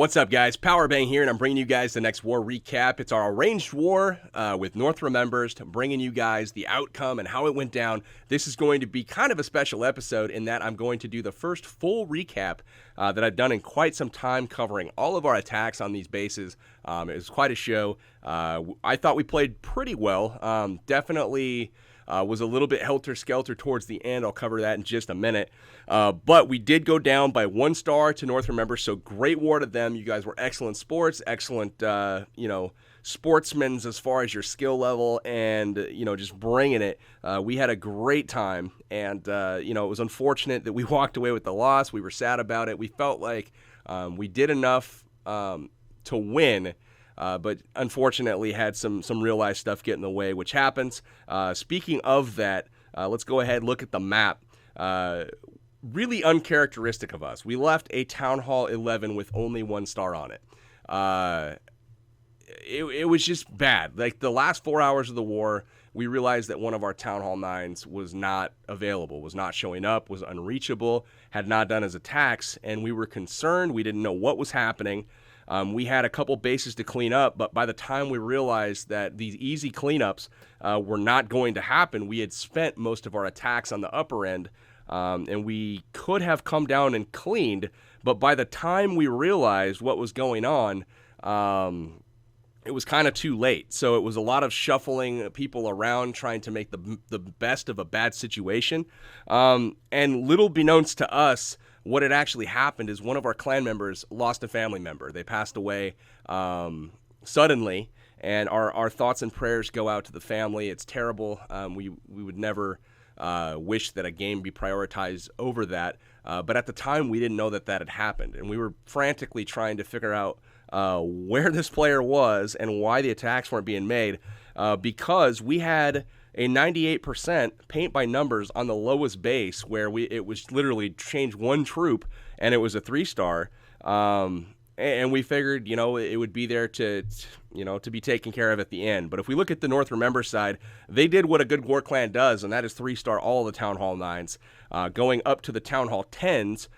What's up, guys? Powerbang here, and I'm bringing you guys the next war recap. It's our arranged war with North Remembers, bringing you guys the outcome and how it went down. This is going to be kind of a special episode in that I'm going to do the first full recap that I've done in quite some time, covering all of our attacks on these bases. It was quite a show. I thought we played pretty well. Definitely was a little bit helter-skelter towards the end. I'll cover that in just a minute. But we did go down by 1 star to North Remembers, so great war to them. You guys were excellent sports, excellent, sportsmen as far as your skill level and, just bringing it. We had a great time, and, it was unfortunate that we walked away with the loss. We were sad about it. We felt like we did enough to win, but unfortunately had some real-life stuff get in the way, which happens. Speaking of that, let's go ahead and look at the map. Really uncharacteristic of us. We left a Town Hall 11 with only 1 star on it. It was just bad. Like, the last 4 hours of the war, we realized that one of our Town Hall 9s was not available, was not showing up, was unreachable, had not done his attacks, and we were concerned. We didn't know what was happening. We had a couple bases to clean up, but by the time we realized that these easy cleanups were not going to happen, we had spent most of our attacks on the upper end, and we could have come down and cleaned, but by the time we realized what was going on, it was kind of too late. So it was a lot of shuffling people around, trying to make the best of a bad situation. And little beknownst to us, what had actually happened is one of our clan members lost a family member. They passed away suddenly, and our thoughts and prayers go out to the family. It's terrible. We would never wish that a game be prioritized over that. But at the time, we didn't know that had happened, and we were frantically trying to figure out where this player was and why the attacks weren't being made, because we had a 98% paint by numbers on the lowest base, where it was literally changed 1 troop and it was a 3-star. And we figured, it would be there to be taken care of at the end. But if we look at the North Remember side, they did what a good war clan does, and that is 3-star all the Town Hall 9s. Going up to the Town Hall 10s,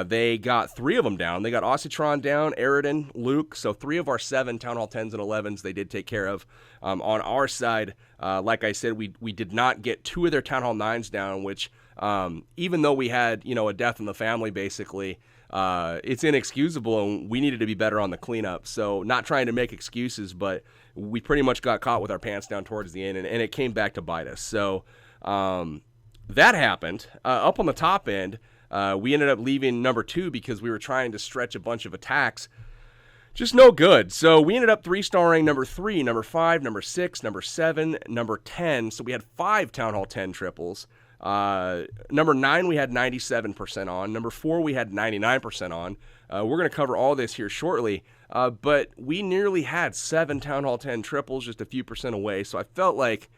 they got 3 of them down. They got Ossitron down, Eridan, Luke. So 3 of our 7 Town Hall 10s and 11s they did take care of. On our side, like I said, we did not get 2 of their Town Hall 9s down, which even though we had, a death in the family, basically, it's inexcusable, and we needed to be better on the cleanup. So not trying to make excuses, but we pretty much got caught with our pants down towards the end, and it came back to bite us. So that happened. Up on the top end, we ended up leaving number 2 because we were trying to stretch a bunch of attacks. Just no good. So we ended up 3-starring number 3, number 5, number 6, number 7, number 10. So we had 5 Town Hall 10 triples. Number 9 we had 97% on. Number 4 we had 99% on. We're going to cover all this here shortly, but we nearly had 7 Town Hall 10 triples, just a few percent away. So I felt like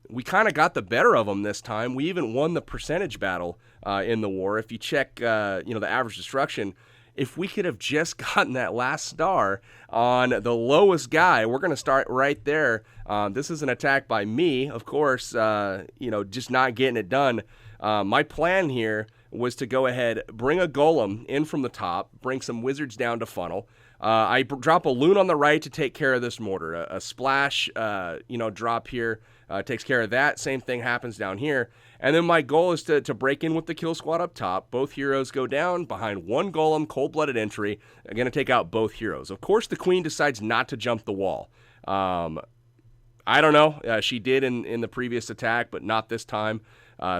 we kind of got the better of them this time. We even won the percentage battle in the war. If you check the average destruction, if we could have just gotten that last star on the lowest guy, we're going to start right there. This is an attack by me, of course, just not getting it done. My plan here was to go ahead, bring a golem in from the top, bring some wizards down to funnel. I drop a loon on the right to take care of this mortar. A splash, drop here takes care of that. Same thing happens down here. And then my goal is to break in with the kill squad up top. Both heroes go down behind 1 golem, cold-blooded entry. I'm going to take out both heroes. Of course, the queen decides not to jump the wall. I don't know. She did in the previous attack, but not this time.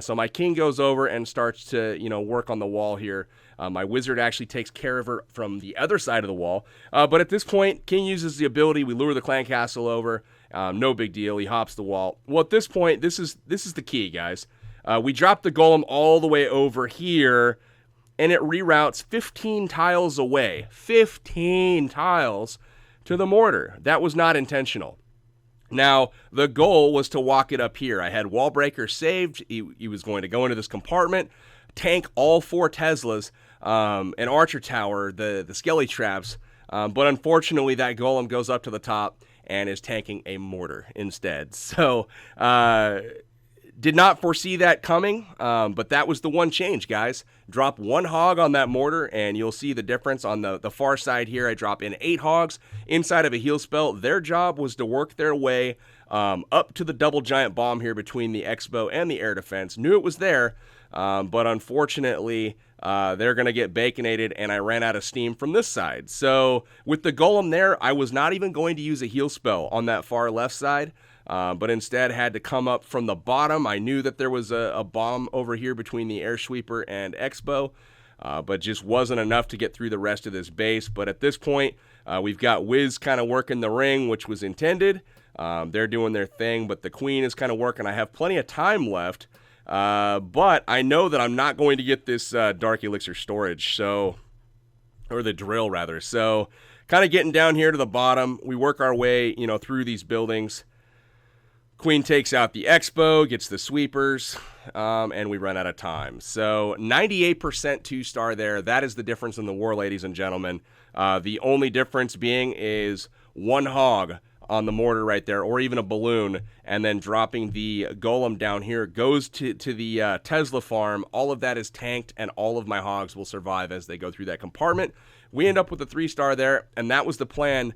So my king goes over and starts to, work on the wall here. My wizard actually takes care of her from the other side of the wall. But at this point, king uses the ability. We lure the clan castle over. No big deal. He hops the wall. Well, at this point, this is the key, guys. We drop the golem all the way over here, and it reroutes 15 tiles away. 15 tiles to the mortar. That was not intentional. Now, the goal was to walk it up here. I had Wallbreaker saved. He was going to go into this compartment, tank all 4 Teslas, an Archer Tower, the Skelly Traps, but unfortunately that golem goes up to the top and is tanking a mortar instead. So, Did not foresee that coming, but that was the one change, guys. Drop 1 hog on that mortar, and you'll see the difference on the far side here. I drop in 8 hogs inside of a heel spell. Their job was to work their way up to the double giant bomb here between the Expo and the air defense. Knew it was there, but unfortunately, they're going to get baconated, and I ran out of steam from this side. So with the golem there, I was not even going to use a heel spell on that far left side. But instead had to come up from the bottom. I knew that there was a bomb over here between the air sweeper and Expo, but just wasn't enough to get through the rest of this base. But at this point, we've got Wiz kind of working the ring, which was intended. They're doing their thing, but the Queen is kind of working. I have plenty of time left, but I know that I'm not going to get this Dark Elixir storage, or the drill rather. So kind of getting down here to the bottom, we work our way, through these buildings. Queen takes out the Expo, gets the sweepers, and we run out of time. So 98% 2-star there. That is the difference in the war, ladies and gentlemen. The only difference being is 1 hog on the mortar right there, or even a balloon, and then dropping the golem down here goes to the Tesla farm. All of that is tanked, and all of my hogs will survive as they go through that compartment. We end up with a 3-star there, and that was the plan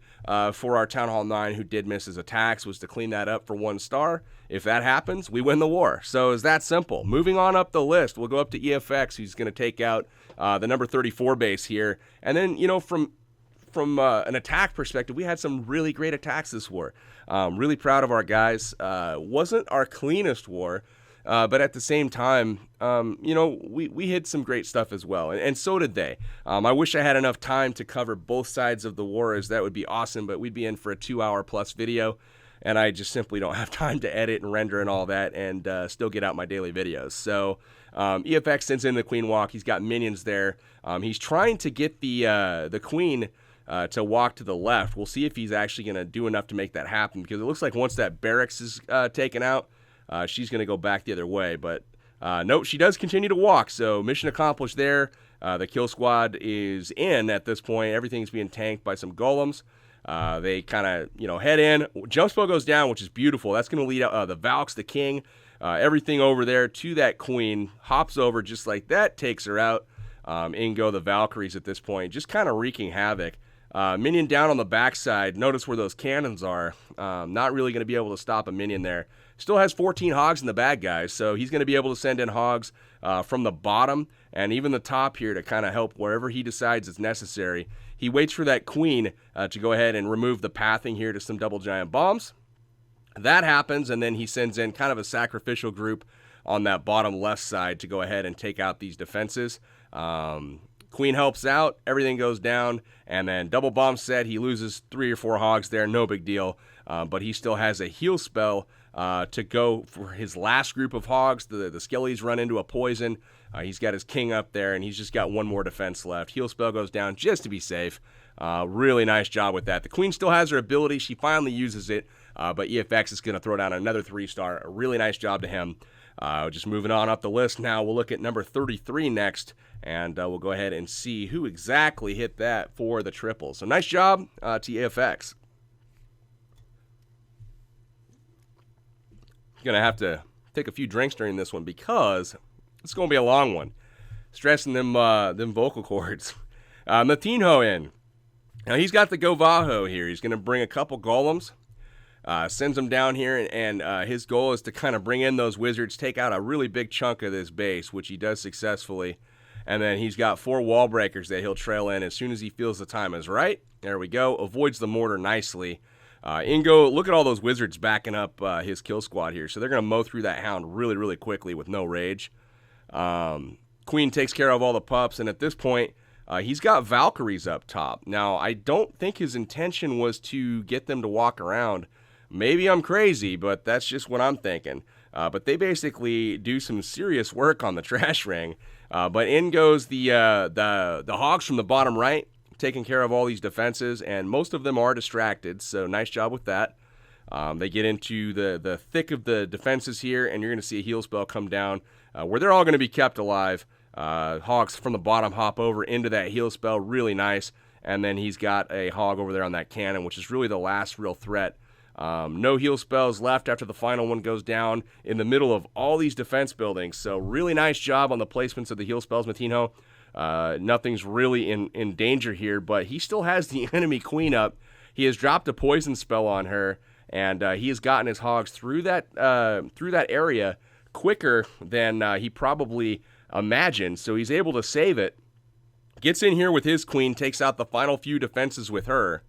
for our Town Hall 9, who did miss his attacks, was to clean that up for 1 star. If that happens, we win the war. So it's that simple. Moving on up the list, we'll go up to EFX, who's going to take out the number 34 base here. And then, from an attack perspective, we had some really great attacks this war. Really proud of our guys. Wasn't our cleanest war, but at the same time, we hit some great stuff as well, and so did they. I wish I had enough time to cover both sides of the war, as that would be awesome, but we'd be in for a 2-hour plus video, and I just simply don't have time to edit and render and all that, and still get out my daily videos. So EFX sends in the Queen walk. He's got minions there. He's trying to get the Queen to walk to the left. We'll see if he's actually going to do enough to make that happen, because it looks like once that barracks is taken out, she's going to go back the other way. But nope, she does continue to walk, so mission accomplished there. The kill squad is in at this point. Everything's being tanked by some golems. They kind of, head in. Jump spell goes down, which is beautiful. That's going to lead out the Valks, the King, everything over there to that Queen. Hops over just like that, takes her out. In go the Valkyries at this point, just kind of wreaking havoc. Minion down on the backside. Notice where those cannons are. Not really going to be able to stop a minion there. Still has 14 hogs in the bag, guys, so he's going to be able to send in hogs from the bottom and even the top here to kind of help wherever he decides it's necessary. He waits for that Queen to go ahead and remove the pathing here to some double giant bombs. That happens, and then he sends in kind of a sacrificial group on that bottom left side to go ahead and take out these defenses. Queen helps out, everything goes down, and then double bomb set. He loses 3 or 4 hogs there, no big deal, but he still has a heal spell to go for his last group of hogs. The skellies run into a poison. He's got his King up there, and he's just got 1 more defense left. Heal spell goes down just to be safe. Really nice job with that. The Queen still has her ability. She finally uses it, but EFX is going to throw down another 3-star. A really nice job to him. Just moving on up the list now, we'll look at number 33 next, and we'll go ahead and see who exactly hit that for the triple. So nice job to EFX. Going to have to take a few drinks during this one because it's going to be a long one. Stressing them vocal cords. Matinho in. Now he's got the Govajo here. He's going to bring a couple golems. Sends them down here, and his goal is to kind of bring in those wizards, take out a really big chunk of this base, which he does successfully. And then he's got 4 wall breakers that he'll trail in as soon as he feels the time is right. There we go. Avoids the mortar nicely. Ingo, look at all those wizards backing up his kill squad here. So they're going to mow through that hound really, really quickly with no rage. Queen takes care of all the pups, and at this point, he's got Valkyries up top. Now, I don't think his intention was to get them to walk around. Maybe I'm crazy, but that's just what I'm thinking. But they basically do some serious work on the trash ring. But in goes the hogs from the bottom right, taking care of all these defenses, and most of them are distracted, so nice job with that. They get into the thick of the defenses here, and you're going to see a heal spell come down where they're all going to be kept alive. Hogs from the bottom hop over into that heal spell, really nice. And then he's got a hog over there on that cannon, which is really the last real threat No heal spells left after the final one goes down in the middle of all these defense buildings. So really nice job on the placements of the heal spells, Matinho. Nothing's really in danger here, but he still has the enemy queen up. He has dropped a poison spell on her, and he has gotten his hogs through that area quicker than he probably imagined. So he's able to save it. Gets in here with his queen, takes out the final few defenses with her.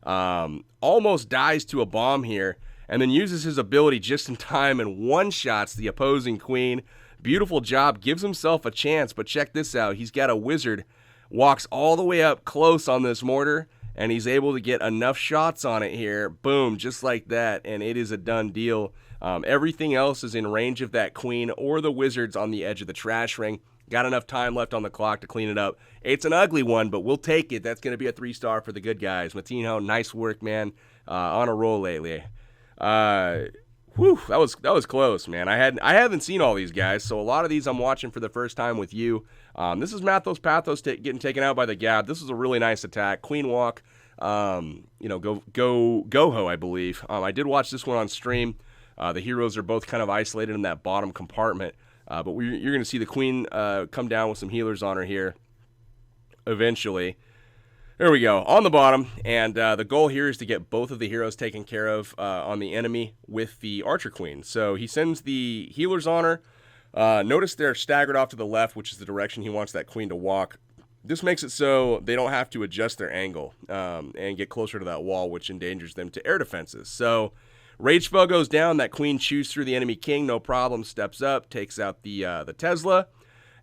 Almost dies to a bomb here, and then uses his ability just in time and one-shots the opposing queen. Beautiful job, gives himself a chance, but check this out. He's got a wizard, walks all the way up close on this mortar, and he's able to get enough shots on it here. Boom, just like that, and it is a done deal. Everything else is in range of that queen or the wizards on the edge of the trash ring. Got enough time left on the clock to clean it up. It's an ugly one, but we'll take it. That's going to be a 3-star for the good guys. Matinho, nice work, man. On a roll lately. Whew, that was close, man. I haven't seen all these guys, so a lot of these I'm watching for the first time with you. This is Mathos Pathos getting taken out by the Gab. This is a really nice attack. Queen walk, Goho, I believe. I did watch this one on stream. The heroes are both kind of isolated in that bottom compartment, but you're going to see the queen come down with some healers on her here eventually. There we go, on the bottom, and the goal here is to get both of the heroes taken care of on the enemy with the Archer Queen. So he sends the healers on her. Notice they're staggered off to the left, which is the direction he wants that queen to walk. This makes it so they don't have to adjust their angle and get closer to that wall, which endangers them to air defenses. So rage spell goes down, that queen chews through the enemy king, no problem, steps up, takes out the Tesla,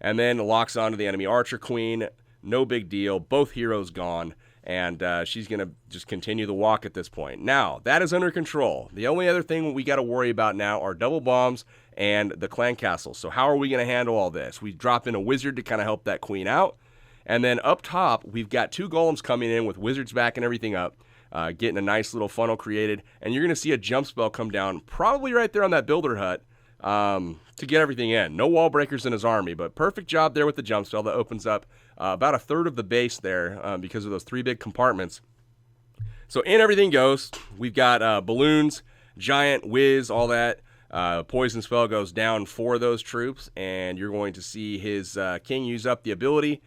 and then locks onto the enemy Archer Queen. No big deal. Both heroes gone, and she's going to just continue the walk at this point. Now, that is under control. The only other thing we got to worry about now are double bombs and the clan castle. So how are we going to handle all this? We dropped in a wizard to kind of help that queen out, and then up top, we've got 2 golems coming in with wizards backing everything up, getting a nice little funnel created, and you're going to see a jump spell come down, probably right there on that builder hut, to get everything in. No wall breakers in his army, but perfect job there with the jump spell that opens up about a third of the base there because of those 3 big compartments. So in everything goes. We've got balloons, giant, whiz, all that. Poison spell goes down for those troops, and you're going to see his king use up the ability,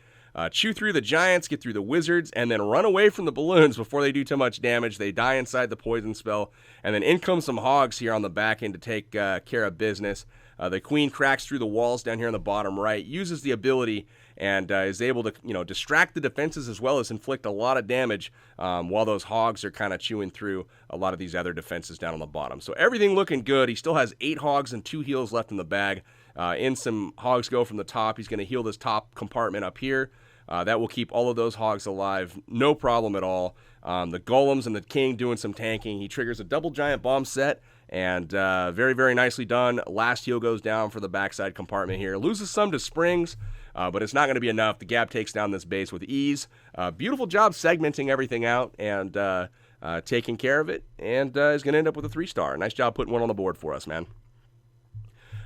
chew through the giants, get through the wizards, and then run away from the balloons before they do too much damage. They die inside the poison spell, and then in come some hogs here on the back end to take care of business. The queen cracks through the walls down here on the bottom right, uses the ability, and is able to distract the defenses as well as inflict a lot of damage while those hogs are kind of chewing through a lot of these other defenses down on the bottom. So everything looking good. He still has 8 hogs and 2 heals left in the bag. In some hogs go from the top. He's going to heal this top compartment up here. That will keep all of those hogs alive. No problem at all. The golems and the king doing some tanking. He triggers a double giant bomb set, and very, very nicely done. Last heal goes down for the backside compartment here. Loses some to springs, but it's not going to be enough. The Gab takes down this base with ease. Beautiful job segmenting everything out and taking care of it, and is going to end up with a 3-star. Nice job putting one on the board for us, man.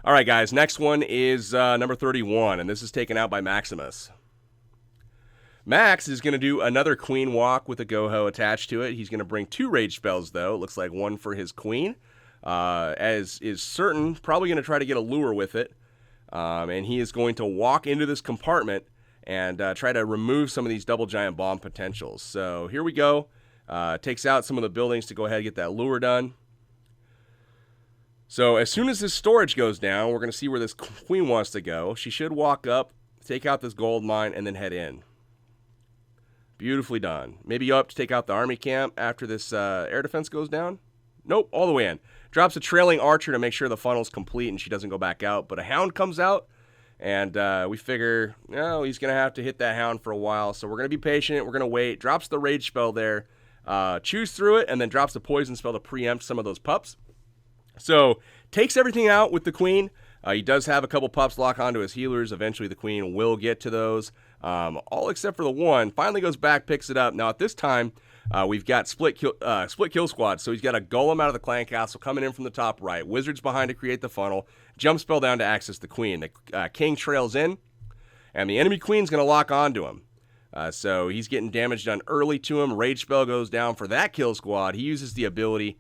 All right, guys, next one is number 31, and this is taken out by Maximus. Max is going to do another queen walk with a Goho attached to it. He's going to bring 2 rage spells, though. It looks like one for his queen, as is certain. Probably going to try to get a lure with it. And he is going to walk into this compartment and try to remove some of these double giant bomb potentials. So here we go. Takes out some of the buildings to go ahead and get that lure done. So as soon as this storage goes down, we're going to see where this queen wants to go. She should walk up, take out this gold mine, and then head in. Beautifully done. Maybe up to take out the army camp after this air defense goes down. Nope, all the way in. Drops a trailing archer to make sure the funnel's complete and she doesn't go back out. But a hound comes out, and we figure, he's going to have to hit that hound for a while. So we're going to be patient. We're going to wait. Drops the rage spell there. Chews through it, and then drops the poison spell to preempt some of those pups. So takes everything out with the queen. He does have a couple pups lock onto his healers. Eventually the queen will get to those. All except for the one. Finally goes back, picks it up. Now at this time, we've got split kill squad. So he's got a golem out of the clan castle coming in from the top right. Wizards behind to create the funnel. Jump spell down to access the queen. The king trails in, and the enemy queen's going to lock onto him. So he's getting damage done early to him. Rage spell goes down for that kill squad. He uses the ability.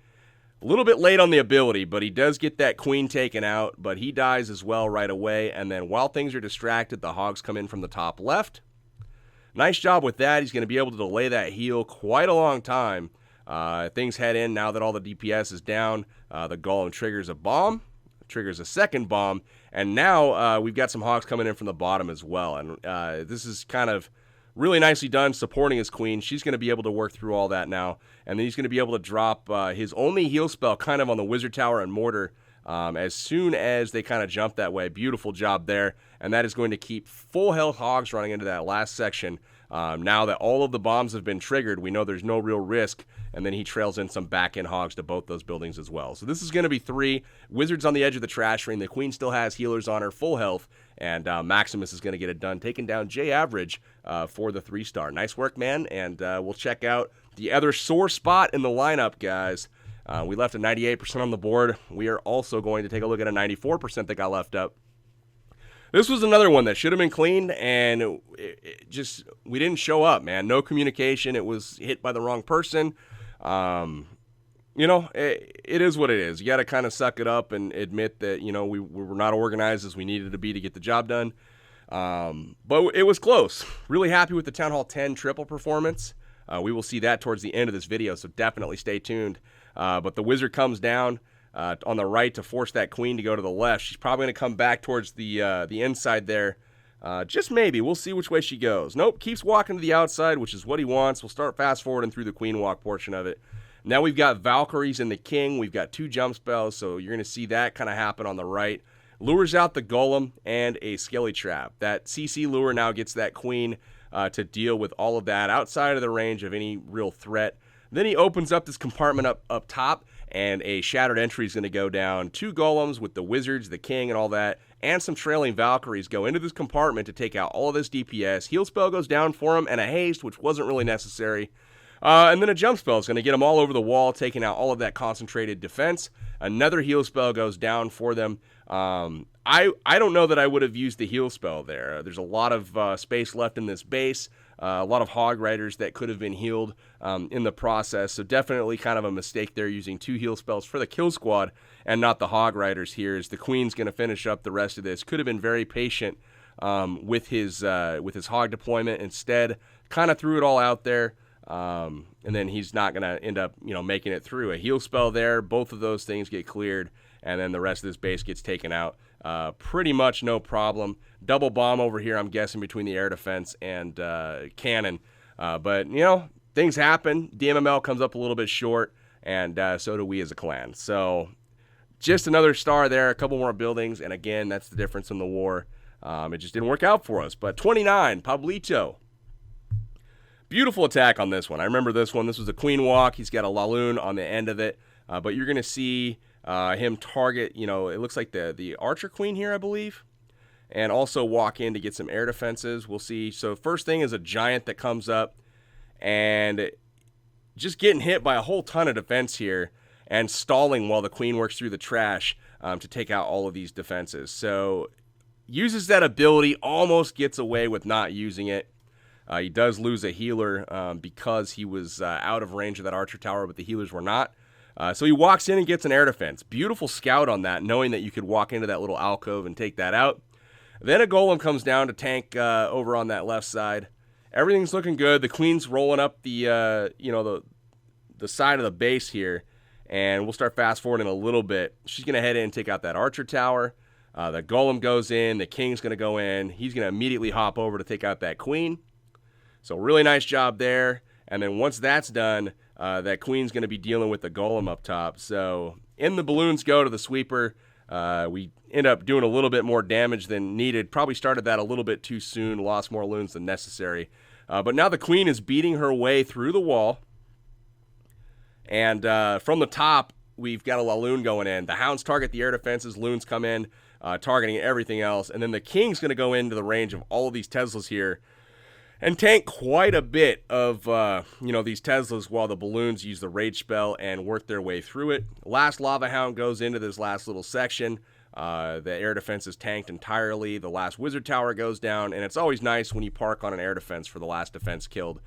A little bit late on the ability, but he does get that queen taken out, but he dies as well right away. And then while things are distracted, the hogs come in from the top left. Nice job with that. He's going to be able to delay that heal quite a long time. Things head in now that all the DPS is down. The golem triggers a bomb, triggers a second bomb, and now we've got some hogs coming in from the bottom as well. And this is kind of really nicely done, supporting his queen. She's going to be able to work through all that now. And then he's going to be able to drop his only heal spell kind of on the wizard tower and mortar as soon as they kind of jump that way. Beautiful job there. And that is going to keep full health hogs running into that last section. Now that all of the bombs have been triggered, we know there's no real risk. And then he trails in some back-end hogs to both those buildings as well. So this is going to be 3 wizards on the edge of the trash ring. The queen still has healers on her, full health. And Maximus is going to get it done, taking down J Average for the 3-star. Nice work, man. And we'll check out the other sore spot in the lineup, guys. We left a 98% on the board. We are also going to take a look at a 94% that got left up. This was another one that should have been cleaned, and we didn't show up, man. No communication. It was hit by the wrong person. You know, it is what it is. You got to kind of suck it up and admit that, you know, we were not organized as we needed to be to get the job done. But it was close. Really happy with the Town Hall 10 triple performance. We will see that towards the end of this video, so definitely stay tuned. But the wizard comes down on the right to force that queen to go to the left. She's probably going to come back towards the inside there. Just maybe. We'll see which way she goes. Nope, keeps walking to the outside, which is what he wants. We'll start fast forwarding through the queen walk portion of it. Now we've got Valkyries and the king. We've got 2 jump spells, so you're going to see that kind of happen on the right. Lures out the golem and a skelly trap. That CC lure now gets that queen to deal with all of that outside of the range of any real threat. Then he opens up this compartment up top, and a shattered entry is going to go down. 2 golems with the wizards, the king, and all that, and some trailing Valkyries go into this compartment to take out all of this DPS. Heal spell goes down for him, and a haste, which wasn't really necessary. And then a jump spell is going to get them all over the wall, taking out all of that concentrated defense. Another heal spell goes down for them. I don't know that I would have used the heal spell there. There's a lot of space left in this base. A lot of Hog Riders that could have been healed in the process. So definitely kind of a mistake there, using 2 heal spells for the kill squad and not the Hog Riders here, as the queen's going to finish up the rest of this. Could have been very patient with his hog deployment. Instead, kind of threw it all out there. And then he's not going to end up, you know, making it through. A heal spell there, both of those things get cleared, and then the rest of this base gets taken out. Pretty much no problem. Double bomb over here, I'm guessing, between the air defense and cannon. But, you know, things happen. DMML comes up a little bit short, and so do we as a clan. So just another star there, a couple more buildings, and again, that's the difference in the war. It just didn't work out for us. But 29, Pablito. Beautiful attack on this one. I remember this one. This was a queen walk. He's got a Laloon on the end of it. But you're going to see him target, you know, it looks like the archer queen here, I believe. And also walk in to get some air defenses. We'll see. So first thing is a giant that comes up. And just getting hit by a whole ton of defense here. And stalling while the queen works through the trash to take out all of these defenses. So uses that ability. Almost gets away with not using it. He does lose a healer because he was out of range of that archer tower, but the healers were not. So he walks in and gets an air defense. Beautiful scout on that, knowing that you could walk into that little alcove and take that out. Then a golem comes down to tank over on that left side. Everything's looking good. The queen's rolling up the side of the base here, and we'll start fast forwarding a little bit. She's going to head in and take out that archer tower. The golem goes in. The king's going to go in. He's going to immediately hop over to take out that queen. So really nice job there. And then once that's done, that queen's going to be dealing with the golem up top. So in the balloons go to the sweeper. We end up doing a little bit more damage than needed. Probably started that a little bit too soon. Lost more loons than necessary. But now the queen is beating her way through the wall. And from the top, we've got a Laloon going in. The hounds target the air defenses. Loons come in, targeting everything else. And then the king's going to go into the range of all of these Teslas here and tank quite a bit of, these Teslas while the balloons use the rage spell and work their way through it. Last Lava Hound goes into this last little section. The air defense is tanked entirely. The last wizard tower goes down, and it's always nice when you park on an air defense for the last defense killed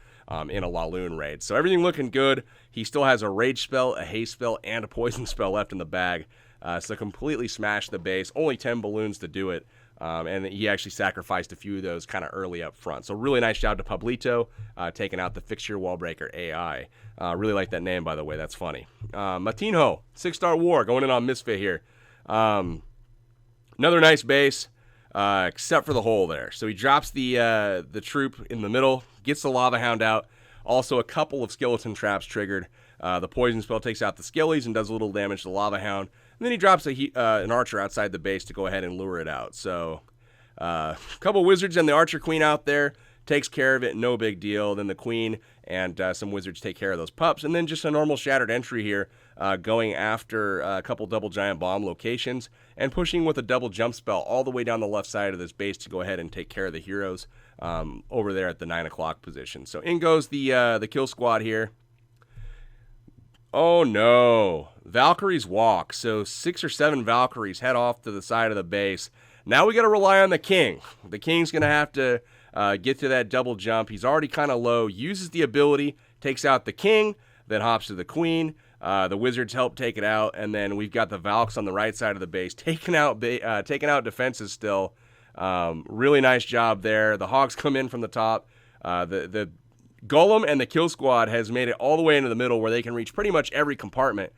in a Laloon raid. So everything looking good. He still has a rage spell, a haste spell, and a poison spell left in the bag. So completely smashed the base. Only 10 balloons to do it. And he actually sacrificed a few of those kind of early up front. So really nice job to Pablito, taking out the Fixture Wallbreaker AI. Really like that name, by the way. That's funny. Matinho, 6-star war, going in on Misfit here. Another nice base, except for the hole there. So he drops the troop in the middle, gets the Lava Hound out. Also a couple of skeleton traps triggered. The poison spell takes out the skellies and does a little damage to the Lava Hound. And then he drops an archer outside the base to go ahead and lure it out. So a couple wizards and the archer queen out there. Takes care of it, no big deal. Then the queen and some wizards take care of those pups. And then just a normal shattered entry here, going after a couple double giant bomb locations and pushing with a double jump spell all the way down the left side of this base to go ahead and take care of the heroes over there at the 9 o'clock position. So in goes the kill squad here. Oh no, Valkyries walk. So 6 or 7 Valkyries head off to the side of the base. Now we got to rely on the king. The king's going to have to get to that double jump. He's already kind of low, uses the ability, takes out the king, then hops to the queen. The wizards help take it out, and then we've got the Valks on the right side of the base, taking out defenses still. Really nice job there. The Hogs come in from the top. The Golem and the kill squad has made it all the way into the middle where they can reach pretty much every compartment.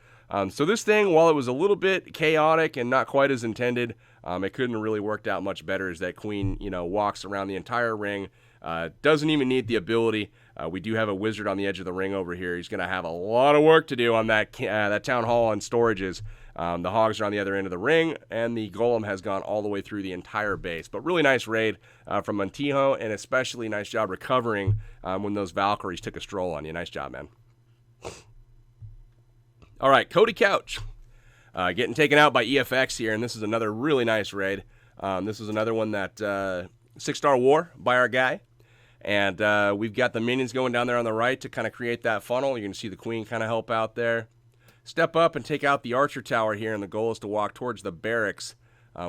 So this thing, while it was a little bit chaotic and not quite as intended, it couldn't have really worked out much better as that queen, walks around the entire ring. Doesn't even need the ability. We do have a wizard on the edge of the ring over here. He's going to have a lot of work to do on that town hall and storages. The Hogs are on the other end of the ring, and the Golem has gone all the way through the entire base. But really nice raid from Montijo, and especially nice job recovering when those Valkyries took a stroll on you. Nice job, man. All right, Cody Couch. Getting taken out by EFX here, and this is another really nice raid. This is another one that 6-star war by our guy. And we've got the minions going down there on the right to kind of create that funnel. You're going to see the queen kind of help out there. Step up and take out the archer tower here, and the goal is to walk towards the barracks.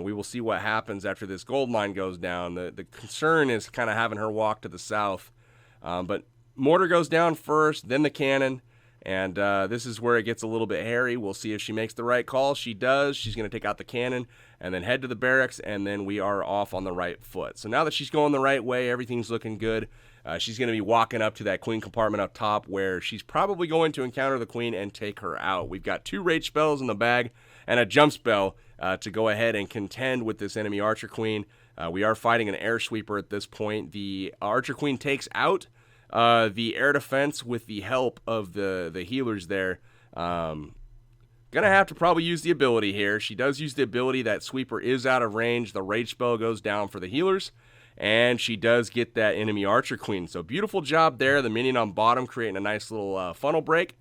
We will see what happens after this gold mine goes down. The concern is kind of having her walk to the south. But mortar goes down first, then the cannon. And this is where it gets a little bit hairy. We'll see if she makes the right call. She does. She's going to take out the cannon and then head to the barracks, and then we are off on the right foot. So now that she's going the right way, everything's looking good. She's going to be walking up to that queen compartment up top where she's probably going to encounter the queen and take her out. We've got 2 rage spells in the bag and a jump spell to go ahead and contend with this enemy archer queen. We are fighting an air sweeper at this point. The archer queen takes out the air defense with the help of the healers there. Gonna have to probably use the ability here. She does use the ability. That sweeper is out of range. The rage spell goes down for the healers, and she does get that enemy archer queen. So beautiful job there. The minion on bottom creating a nice little funnel break,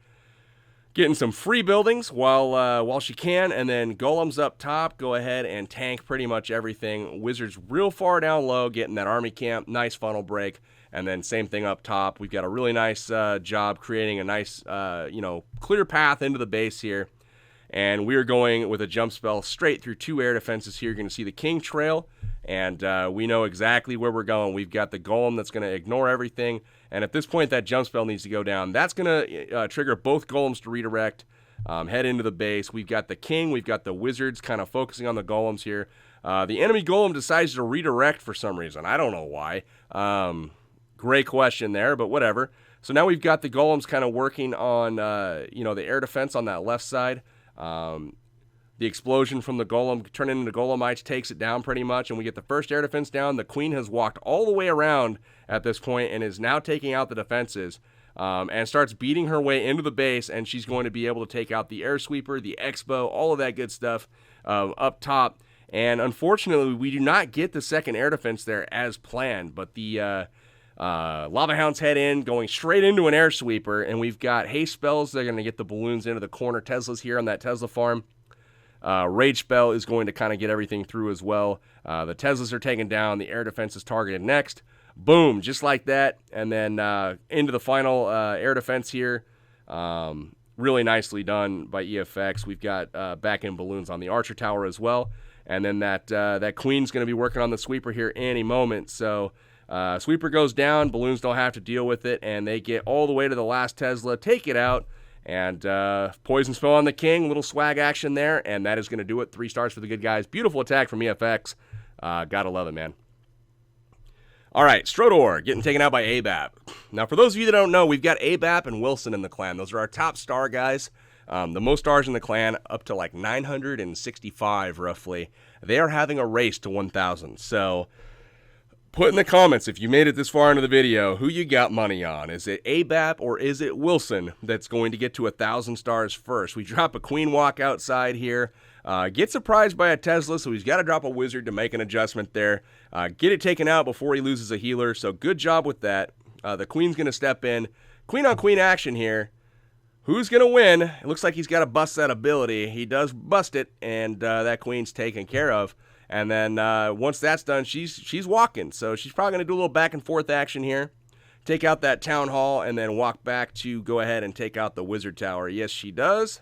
getting some free buildings while she can, and then golems up top go ahead and tank pretty much everything. Wizards real far down low, getting that army camp, nice funnel break, and then same thing up top. We've got a really nice job creating a nice clear path into the base here, and we're going with a jump spell straight through 2 air defenses here. You're going to see the king trail, and we know exactly where we're going. We've got the golem that's going to ignore everything. And at this point, that jump spell needs to go down. That's going to trigger both golems to redirect, head into the base. We've got the king. We've got the wizards kind of focusing on the golems here. The enemy golem decides to redirect for some reason. I don't know why. Great question there, but whatever. So now we've got the golems kind of working on, the air defense on that left side. The explosion from the golem turning into golemites takes it down pretty much, and we get the first air defense down. The queen has walked all the way around at this point and is now taking out the defenses and starts beating her way into the base, and she's going to be able to take out the air sweeper, the expo, all of that good stuff up top. And unfortunately, we do not get the second air defense there as planned, but the Lava Hounds head in, going straight into an air sweeper, and we've got haste spells. They're going to get the balloons into the corner Teslas here on that Tesla farm. Rage spell is going to kind of get everything through as well. The Teslas are taken down. The air defense is targeted next. Boom, just like that. And then into the final air defense here. really nicely done by EFX. We've got back-end balloons on the Archer Tower as well. And then that Queen's going to be working on the sweeper here any moment. So sweeper goes down, balloons don't have to deal with it, and they get all the way to the last Tesla, take it out, and poison spell on the King, little swag action there, and that is going to do it. 3 stars for the good guys. Beautiful attack from EFX. Gotta love it, man. All right, Strodor getting taken out by ABAP. Now, for those of you that don't know, we've got ABAP and Wilson in the clan. Those are our top star guys. The most stars in the clan, up to like 965 roughly. They are having a race to 1,000. So put in the comments, if you made it this far into the video, who you got money on. Is it ABAP or is it Wilson that's going to get to 1,000 stars first? We drop a Queen Walk outside here. Get surprised by a Tesla, so he's got to drop a Wizard to make an adjustment there. Get it taken out before he loses a healer, so good job with that. The Queen's going to step in. Queen on Queen action here. Who's going to win? It looks like he's got to bust that ability. He does bust it, and that Queen's taken care of. And then once that's done, she's walking. So she's probably going to do a little back and forth action here. Take out that Town Hall, and then walk back to go ahead and take out the Wizard Tower. Yes, she does.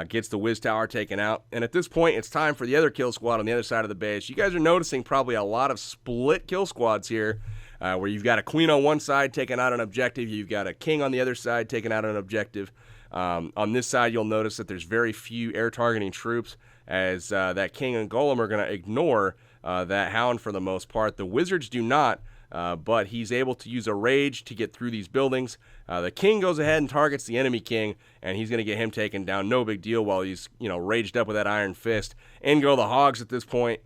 Gets the Wiz Tower taken out. And at this point, it's time for the other kill squad on the other side of the base. You guys are noticing probably a lot of split kill squads here, where you've got a Queen on one side taking out an objective. You've got a King on the other side taking out an objective. On this side, you'll notice that there's very few air targeting troops, as that King and Golem are going to ignore that Hound for the most part. The Wizards do not. But he's able to use a rage to get through these buildings. The King goes ahead and targets the enemy King, and he's going to get him taken down. No big deal while he's, raged up with that Iron Fist. In go the Hogs at this point,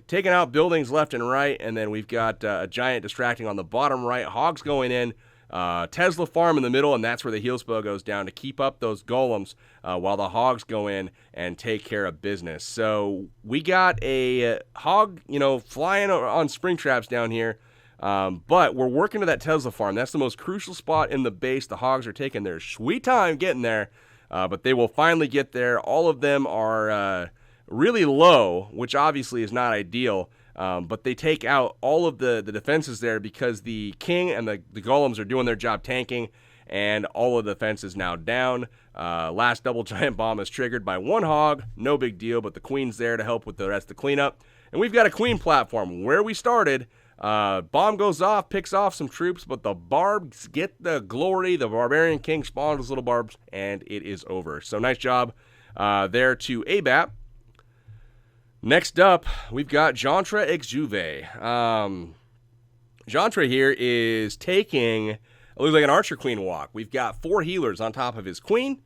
taking out buildings left and right, and then we've got a Giant distracting on the bottom right. Hogs going in. Tesla farm in the middle, and that's where the heal spell goes down to keep up those golems while the Hogs go in and take care of business. So we got a Hog, flying on spring traps down here. But we're working to that Tesla farm. That's the most crucial spot in the base. The Hogs are taking their sweet time getting there, but they will finally get there. All of them are really low, which obviously is not ideal, but they take out all of the defenses there because the King and the Golems are doing their job tanking, and all of the defense is now down. Last double giant bomb is triggered by one Hog. No big deal, but the Queen's there to help with the rest of the cleanup. And we've got a Queen platform where we started. Bomb goes off, picks off some troops, but the Barbs get the glory. The Barbarian King spawns his little Barbs, and it is over. So nice job there to ABAP. Next up, we've got Jantra Exjuve. Jantra here is taking, it looks like an Archer Queen walk. We've got 4 healers on top of his Queen,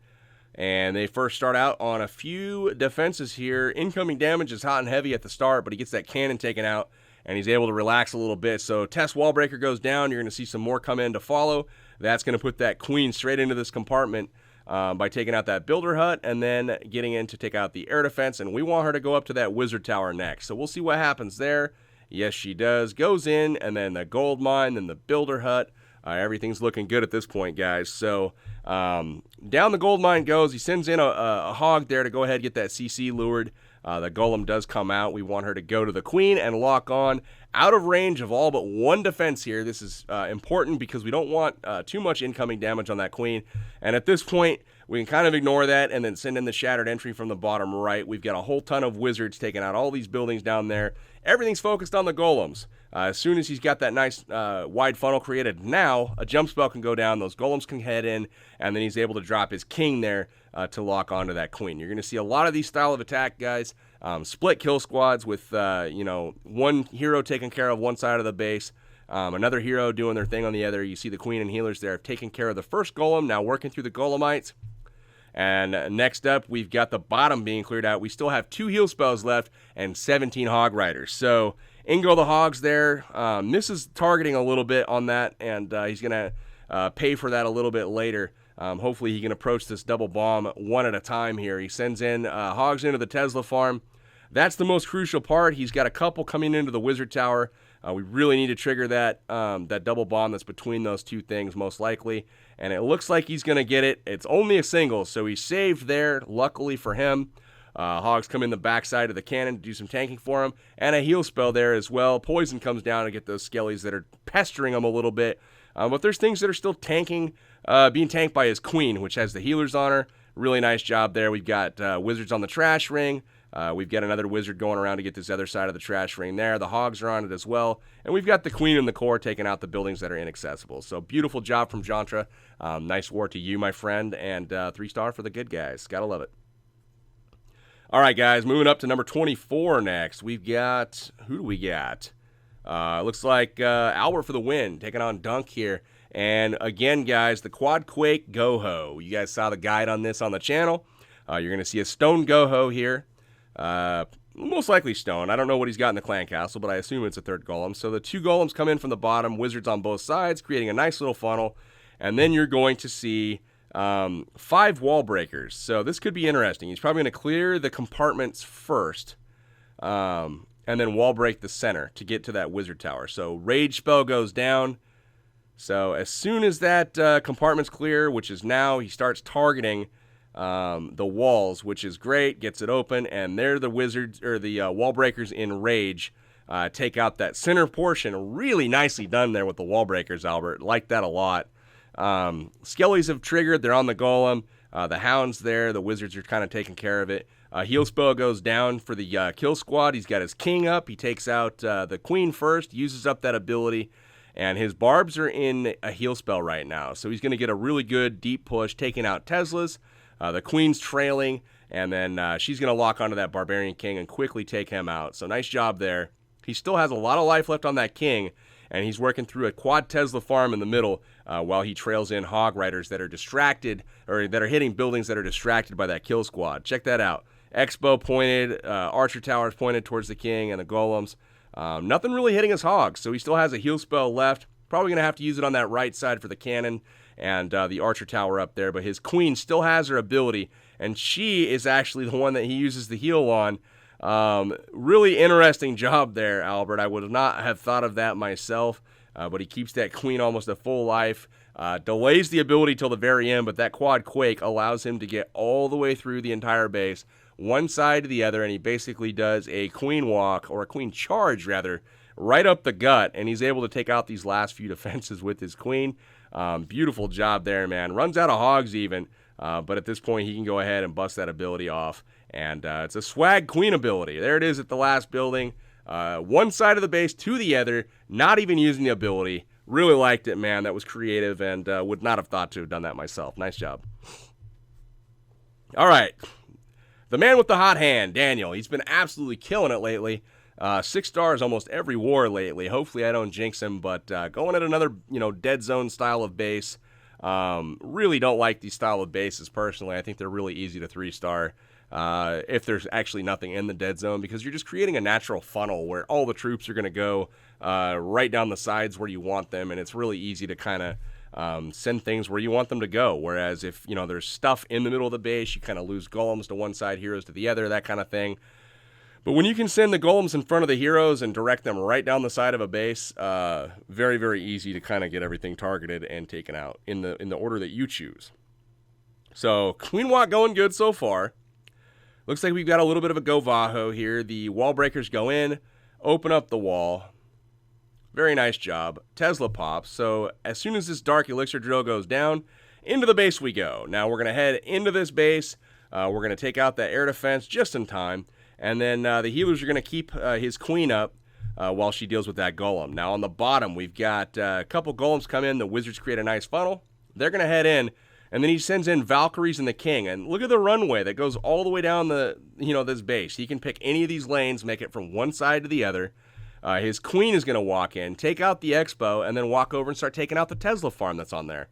and they first start out on a few defenses here. Incoming damage is hot and heavy at the start, but he gets that cannon taken out, and he's able to relax a little bit. So Test Wallbreaker goes down. You're going to see some more come in to follow. That's going to put that Queen straight into this compartment by taking out that Builder Hut and then getting in to take out the air defense. And we want her to go up to that Wizard Tower next. So we'll see what happens there. Yes, she does. Goes in, and then the Gold Mine, then the Builder Hut. Everything's looking good at this point, guys. So down the Gold Mine goes. He sends in a Hog there to go ahead and get that CC lured. The Golem does come out. We want her to go to the Queen and lock on. Out of range of all but one defense here. This is important because we don't want too much incoming damage on that Queen. And at this point, we can kind of ignore that and then send in the Shattered Entry from the bottom right. We've got a whole ton of Wizards taking out all these buildings down there. Everything's focused on the Golems. As soon as he's got that nice wide funnel created, now a jump spell can go down. Those Golems can head in, and then he's able to drop his King there to lock onto that Queen. You're going to see a lot of these style of attack, guys. Split kill squads with, one hero taking care of one side of the base, another hero doing their thing on the other. You see the Queen and healers there have taken care of the first Golem, now working through the Golemites. And next up, we've got the bottom being cleared out. We still have 2 heal spells left and 17 Hog Riders. So in go the Hogs there. This is targeting a little bit on that, and he's going to pay for that a little bit later. Hopefully he can approach this double bomb one at a time here. He sends in Hogs into the Tesla farm. That's the most crucial part. He's got a couple coming into the Wizard Tower. We really need to trigger that double bomb that's between those two things, most likely. And it looks like he's going to get it. It's only a single, so he's saved there, luckily for him. Hogs come in the backside of the cannon to do some tanking for him. And a heal spell there as well. Poison comes down to get those skellies that are pestering him a little bit. But there's things that are still tanking, being tanked by his queen, which has the healers on her. Really nice job there. We've got wizards on the trash ring. We've got another wizard going around to get this other side of the trash ring there. The hogs are on it as well. And we've got the queen and the core taking out the buildings that are inaccessible. So beautiful job from Jantra. Nice war to you, my friend. And 3-star for the good guys. Gotta love it. All right, guys, moving up to number 24 next. We've got, who do we got? Looks like Albert for the win, taking on Dunk here. And again, guys, the Quad Quake Goho. You guys saw the guide on this on the channel. You're going to see a stone Goho here. Most likely stone. I don't know what he's got in the clan castle, but I assume it's a third golem. So the 2 golems come in from the bottom, wizards on both sides, creating a nice little funnel. And then you're going to see 5 wall breakers. So this could be interesting. He's probably going to clear the compartments first. And then wall break the center to get to that wizard tower. So rage spell goes down. So as soon as that compartment's clear, which is now, he starts targeting the walls, which is great. Gets it open, and there the wizards, or the wall breakers in rage, take out that center portion. Really nicely done there with the wall breakers, Albert. Like that a lot. Skellies have triggered. They're on the golem. The hound's there. The wizards are kind of taking care of it. Heal spell goes down for the kill squad. He's got his king up. He takes out the queen first, uses up that ability, and his barbs are in a heal spell right now. So he's going to get a really good deep push, taking out Teslas. The queen's trailing, and then she's going to lock onto that barbarian king and quickly take him out. So nice job there. He still has a lot of life left on that king, and he's working through a quad Tesla farm in the middle while he trails in Hog Riders that are distracted, or that are hitting buildings that are distracted by that kill squad. Check that out. Expo pointed, archer towers pointed towards the king and the golems. Nothing really hitting his hogs, so he still has a heal spell left. Probably going to have to use it on that right side for the cannon and the archer tower up there, but his queen still has her ability, and she is actually the one that he uses the heal on. Really interesting job there, Albert. I would not have thought of that myself, but he keeps that queen almost a full life. Delays the ability till the very end, but that quad quake allows him to get all the way through the entire base, one side to the other, and he basically does a queen walk, or a queen charge rather, right up the gut, and he's able to take out these last few defenses with his queen. Beautiful job there, man. Runs out of hogs even, but at this point he can go ahead and bust that ability off, and it's a swag queen ability. There it is at the last building, one side of the base to the other, not even using the ability. Really liked it, man. That was creative, and would not have thought to have done that myself. Nice job. All right. The man with the hot hand, Daniel. He's been absolutely killing it lately. 6 stars almost every war lately. Hopefully I don't jinx him, but going at another, dead zone style of base. Really don't like these style of bases personally. I think they're really easy to 3-star if there's actually nothing in the dead zone, because you're just creating a natural funnel where all the troops are going to go right down the sides where you want them, and it's really easy to kind of send things where you want them to go. Whereas if, there's stuff in the middle of the base, you kind of lose golems to one side, heroes to the other, that kind of thing. But when you can send the golems in front of the heroes and direct them right down the side of a base, very, very easy to kind of get everything targeted and taken out in the order that you choose. So Queen Walk going good so far. Looks like we've got a little bit of a go-vaho here. The wall breakers go in, open up the wall. Very nice job. Tesla pops. So as soon as this dark elixir drill goes down, into the base we go. Now we're going to head into this base. We're going to take out that air defense just in time. And then the healers are going to keep his queen up while she deals with that golem. Now on the bottom, we've got a couple golems come in. The wizards create a nice funnel. They're going to head in. And then he sends in Valkyries and the king. And look at the runway that goes all the way down this base. He can pick any of these lanes, make it from one side to the other. His queen is going to walk in, take out the expo, and then walk over and start taking out the Tesla farm that's on there.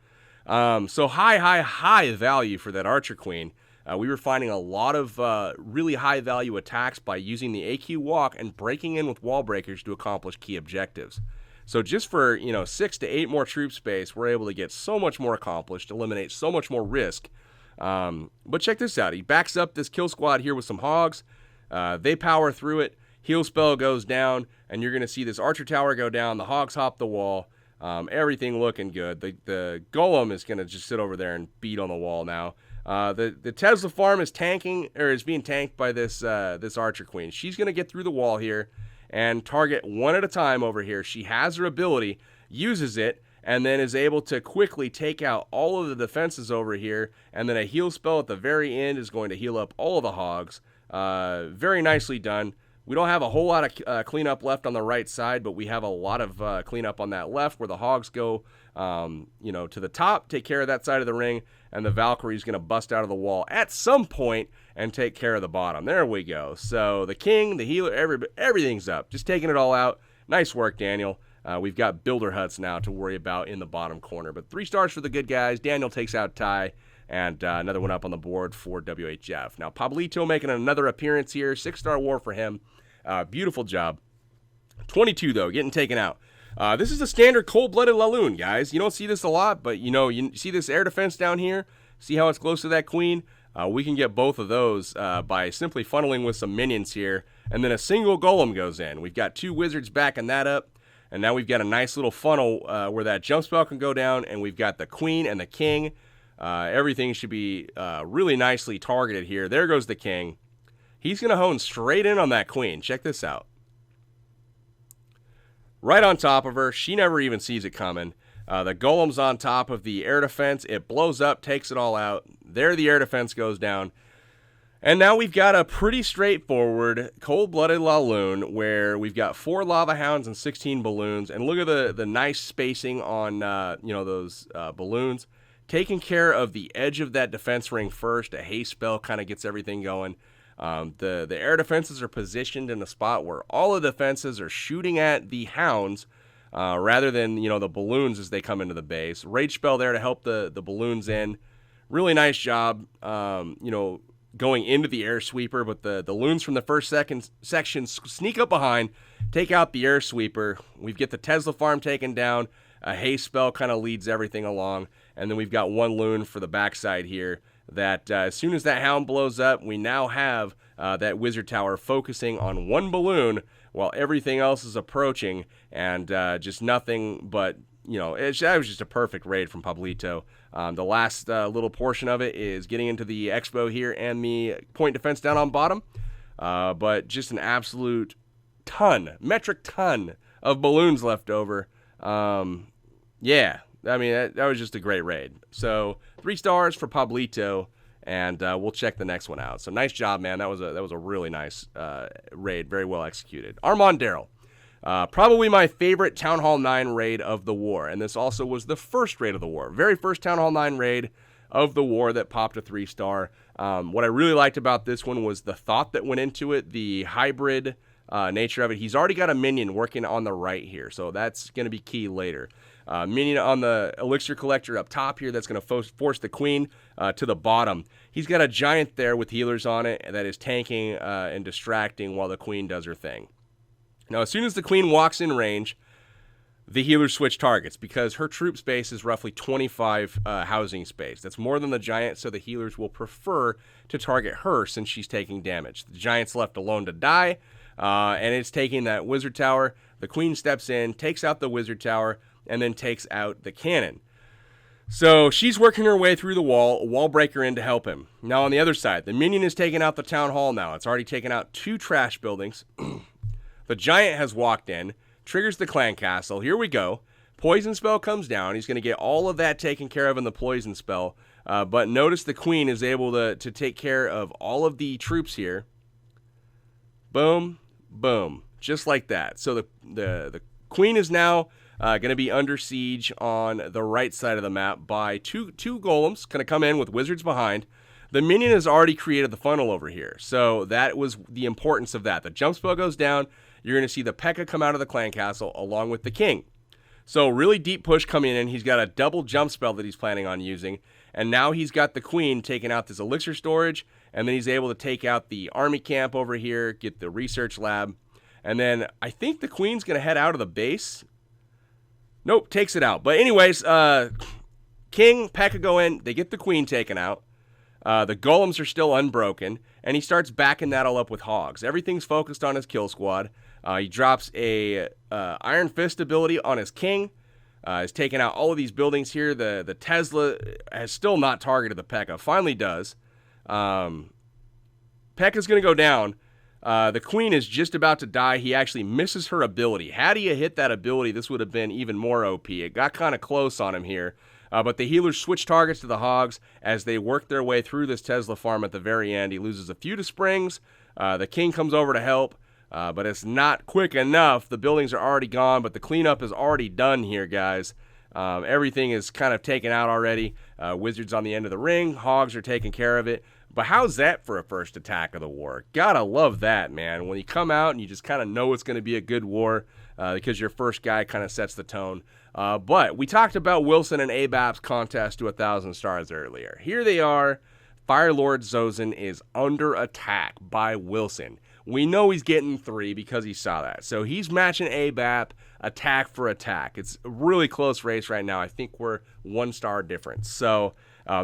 So high value for that archer queen. We were finding a lot of really high value attacks by using the AQ walk and breaking in with wall breakers to accomplish key objectives. So just for 6 to 8 more troop space, we're able to get so much more accomplished, eliminate so much more risk. But check this out. He backs up this kill squad here with some hogs. They power through it. Heal spell goes down, and you're going to see this archer tower go down. The hogs hop the wall. Everything looking good. The golem is going to just sit over there and beat on the wall now. The Tesla farm is being tanked by this archer queen. She's going to get through the wall here and target one at a time over here. She has her ability, uses it, and then is able to quickly take out all of the defenses over here, and then a heal spell at the very end is going to heal up all of the hogs. Very nicely done. We don't have a whole lot of cleanup left on the right side, but we have a lot of cleanup on that left where the hogs go, to the top, take care of that side of the ring, and the Valkyrie's going to bust out of the wall at some point and take care of the bottom. There we go. So the king, the healer, everything's up. Just taking it all out. Nice work, Daniel. We've got builder huts now to worry about in the bottom corner. But 3 stars for the good guys. Daniel takes out Ty. And another one up on the board for WHF. Now, Pablito making another appearance here. 6-star war for him. Beautiful job. 22, though, getting taken out. This is a standard cold-blooded Laloon, guys. You don't see this a lot, but, you see this air defense down here? See how it's close to that queen? We can get both of those by simply funneling with some minions here. And then a single golem goes in. We've got 2 wizards backing that up. And now we've got a nice little funnel where that jump spell can go down. And we've got the queen and the king. Everything should be really nicely targeted here. There goes the king. He's going to hone straight in on that queen. Check this out. Right on top of her. She never even sees it coming. The golem's on top of the air defense. It blows up, takes it all out. There the air defense goes down. And now we've got a pretty straightforward cold-blooded Laloon where we've got 4 lava hounds and 16 balloons. And look at the nice spacing on those balloons. Taking care of the edge of that defense ring first. A haste spell kind of gets everything going. The air defenses are positioned in a spot where all the defenses are shooting at the hounds rather than, the balloons as they come into the base. Rage spell there to help the balloons in. Really nice job, going into the air sweeper, but the loons from the first section sneak up behind, take out the air sweeper. We get the Tesla farm taken down. A haste spell kind of leads everything along. And then we've got 1 loon for the backside here that as soon as that hound blows up, we now have that wizard tower focusing on 1 balloon while everything else is approaching. And just nothing but, that was just a perfect raid from Pablito. The last little portion of it is getting into the expo here and the point defense down on bottom. But just an absolute metric ton of balloons left over. Yeah, I mean, that was just a great raid. So 3 stars for Pablito, and we'll check the next one out. So nice job, man. That was a really nice raid, very well executed. Armand Darrell, probably my favorite Town Hall 9 raid of the war, and this also was the first raid of the war. Very first Town Hall 9 raid of the war that popped a 3-star. What I really liked about this one was the thought that went into it, the hybrid nature of it. He's already got a minion working on the right here, so that's going to be key later. Minion on the elixir collector up top here that's going to force the queen to the bottom. He's got a giant there with healers on it that is tanking and distracting while the queen does her thing. Now, as soon as the queen walks in range, the healers switch targets because her troop space is roughly 25 housing space. That's more than the giant, so the healers will prefer to target her since she's taking damage. The giant's left alone to die, and it's taking that wizard tower. The queen steps in, takes out the wizard tower, and then takes out the cannon. So she's working her way through the wall breaker in to help him. Now on the other side, the minion is taking out the town hall now. It's already taken out 2 trash buildings. The giant has walked in, triggers the clan castle. Here we go. Poison spell comes down. He's going to get all of that taken care of in the poison spell. But notice the queen is able to take care of all of the troops here. Boom, boom, just like that. So the queen is now going to be under siege on the right side of the map by two golems. Going to come in with wizards behind. The minion has already created the funnel over here. So that was the importance of that. The jump spell goes down. You're going to see the P.E.K.K.A come out of the clan castle along with the king. So really deep push coming in. He's got a double jump spell that he's planning on using. And now he's got the queen taking out this elixir storage. And then he's able to take out the army camp over here, get the research lab. And then I think the queen's going to head out of the base. Nope, takes it out. But anyways, King, P.E.K.K.A go in. They get the queen taken out. The golems are still unbroken. And he starts backing that all up with hogs. Everything's focused on his kill squad. He drops a Iron Fist ability on his king. He's taken out all of these buildings here. The Tesla has still not targeted the P.E.K.K.A. Finally does. P.E.K.K.A's going to go down. The queen is just about to die. He actually misses her ability. Had he hit that ability, this would have been even more OP. It got kind of close on him here. But the healers switch targets to the hogs as they work their way through this Tesla farm at the very end. He loses a few to springs. The king comes over to help, but it's not quick enough. The buildings are already gone, but the cleanup is already done here, guys. Everything is kind of taken out already. Wizards on the end of the ring. Hogs are taking care of it. But how's that for a first attack of the war? Gotta love that, man. When you come out and you just kind of know it's going to be a good war because your first guy kind of sets the tone. But we talked about Wilson and Abap's contest to 1,000 stars earlier. Here they are. Firelord Zozin is under attack by Wilson. We know he's getting 3 because he saw that. So he's matching Abap attack for attack. It's a really close race right now. I think we're 1 star difference. So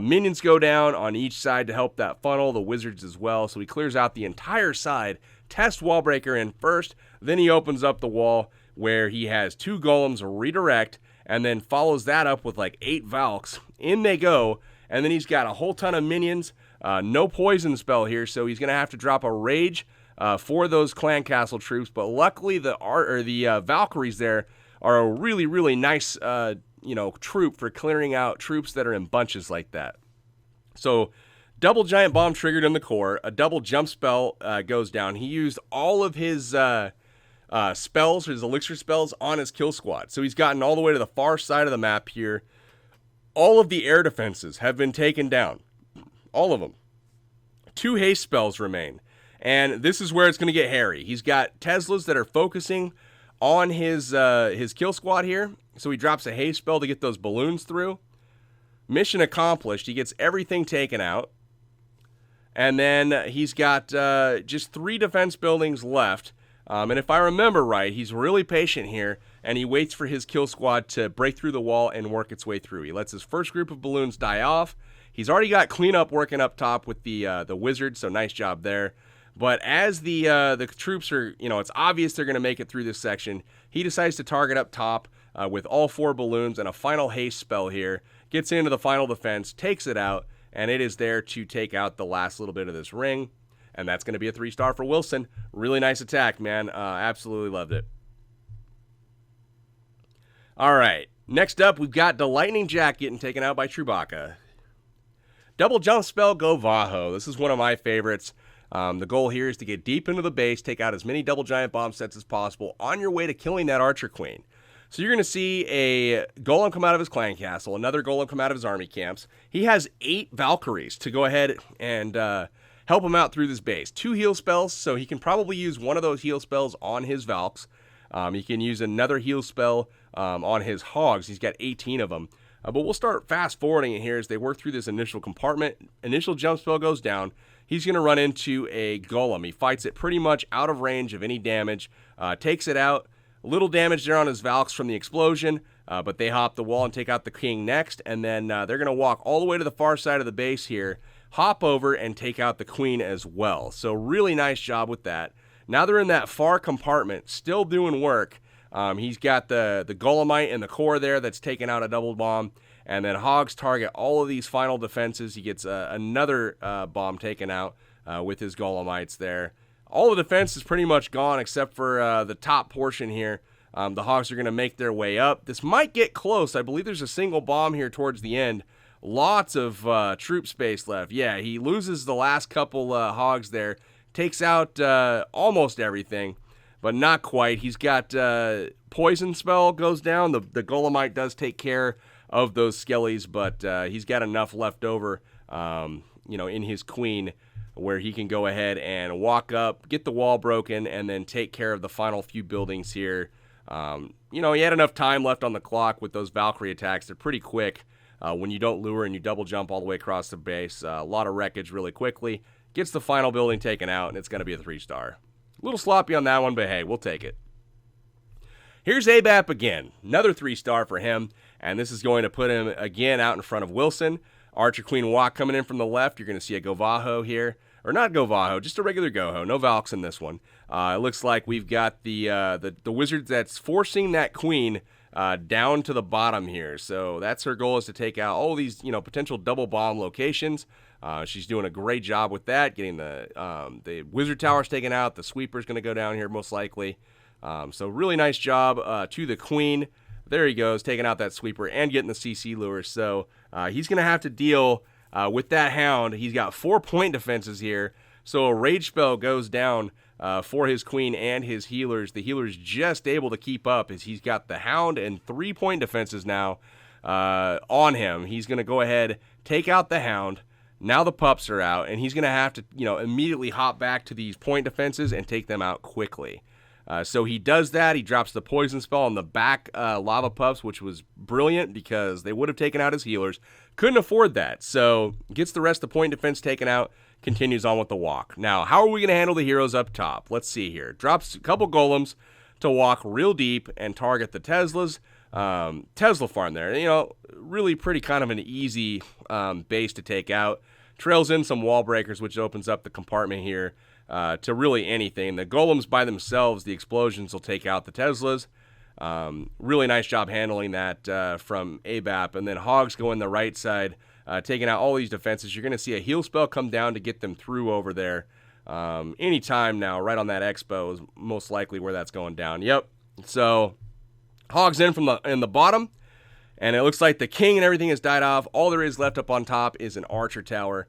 minions go down on each side to help that funnel, the wizards as well. So he clears out the entire side, tests Wallbreaker in first, then he opens up the wall where he has 2 golems redirect, and then follows that up with like 8 Valks. In they go, and then he's got a whole ton of minions. No poison spell here, so he's going to have to drop a rage for those clan castle troops. But luckily, the Valkyries there are a really, really nice troop for clearing out troops that are in bunches like that. So double giant bomb triggered in the core. A double jump spell goes down. He used all of his spells, his elixir spells, on his kill squad. So he's gotten all the way to the far side of the map here. All of the air defenses have been taken down. All of them. 2 haste spells remain. And this is where it's going to get hairy. He's got Teslas that are focusing on his kill squad here. So he drops a haste spell to get those balloons through. Mission accomplished. He gets everything taken out. And then he's got just 3 defense buildings left. And if I remember right, he's really patient here, and he waits for his kill squad to break through the wall and work its way through. He lets his first group of balloons die off. He's already got cleanup working up top with the wizard, so nice job there. But as the troops are, it's obvious they're going to make it through this section, he decides to target up top with all 4 balloons and a final haste spell here. Gets into the final defense, takes it out, and it is there to take out the last little bit of this ring. And that's going to be a 3 star for Wilson. Really nice attack, man. Absolutely loved it. All right. Next up, we've got the Lightning Jack getting taken out by Chewbacca. Double jump spell, go Vaho. This is one of my favorites. The goal here is to get deep into the base, take out as many double giant bomb sets as possible on your way to killing that Archer Queen. So you're going to see a golem come out of his clan castle, another golem come out of his army camps. He has 8 Valkyries to go ahead and help him out through this base. 2 heal spells, so he can probably use one of those heal spells on his Valks. He can use another heal spell on his Hogs. He's got 18 of them. But we'll start fast forwarding it here as they work through this initial compartment. Initial jump spell goes down. He's going to run into a golem. He fights it pretty much out of range of any damage. Takes it out. A little damage there on his Valks from the explosion. But they hop the wall and take out the king next. And then they're going to walk all the way to the far side of the base here. Hop over and take out the queen as well. So really nice job with that. Now they're in that far compartment, still doing work. He's got the Golemite in the core there that's taken out a double bomb. And then Hogs target all of these final defenses. He gets another bomb taken out with his Golemites there. All the defense is pretty much gone except for the top portion here. The Hogs are going to make their way up. This might get close. I believe there's a single bomb here towards the end. Lots of troop space left. Yeah, he loses the last couple Hogs there. Takes out almost everything, but not quite. He's got poison spell goes down. The Golemite does take care of those skellies, but he's got enough left over, in his queen where he can go ahead and walk up, get the wall broken, and then take care of the final few buildings here. He had enough time left on the clock with those Valkyrie attacks. They're pretty quick. When you don't lure and you double jump all the way across the base, a lot of wreckage really quickly. Gets the final building taken out, and it's going to be a 3 star. A little sloppy on that one, but hey, we'll take it. Here's Abap again. Another 3 star for him, and this is going to put him again out in front of Wilson. Archer Queen Walk coming in from the left. You're going to see a Govaho here. Or not Govaho, just a regular Goho. No Valks in this one. It looks like we've got the wizard that's forcing that queen down to the bottom here. So that's her goal, is to take out all these potential double bomb locations. She's doing a great job with that, getting the wizard towers taken out. The sweeper's going to go down here most likely. So really nice job to the queen. There he goes, taking out that sweeper and getting the CC lure. So he's going to have to deal with that hound. He's got 4-point defenses here. So a rage spell goes down for his queen and his healers. The healer's just able to keep up as he's got the hound and 3-point defenses now on him. He's going to go ahead, take out the hound. Now the pups are out, and he's going to have to, immediately hop back to these point defenses and take them out quickly. So he does that. He drops the poison spell on the back lava pups, which was brilliant because they would have taken out his healers. Couldn't afford that. So gets the rest of the point defense taken out, continues on with the walk. Now, how are we going to handle the heroes up top? Let's see here. Drops a couple golems to walk real deep and target the Teslas. Tesla farm there. Really pretty kind of an easy base to take out. Trails in some wall breakers, which opens up the compartment here to really anything. The golems by themselves, the explosions will take out the Teslas. Really nice job handling that from ABAP. And then Hogs go in the right side, taking out all these defenses. You're going to see a heal spell come down to get them through over there. Anytime now, right on that expo is most likely where that's going down. Yep. So Hogs in in the bottom. And it looks like the king and everything has died off. All there is left up on top is an archer tower.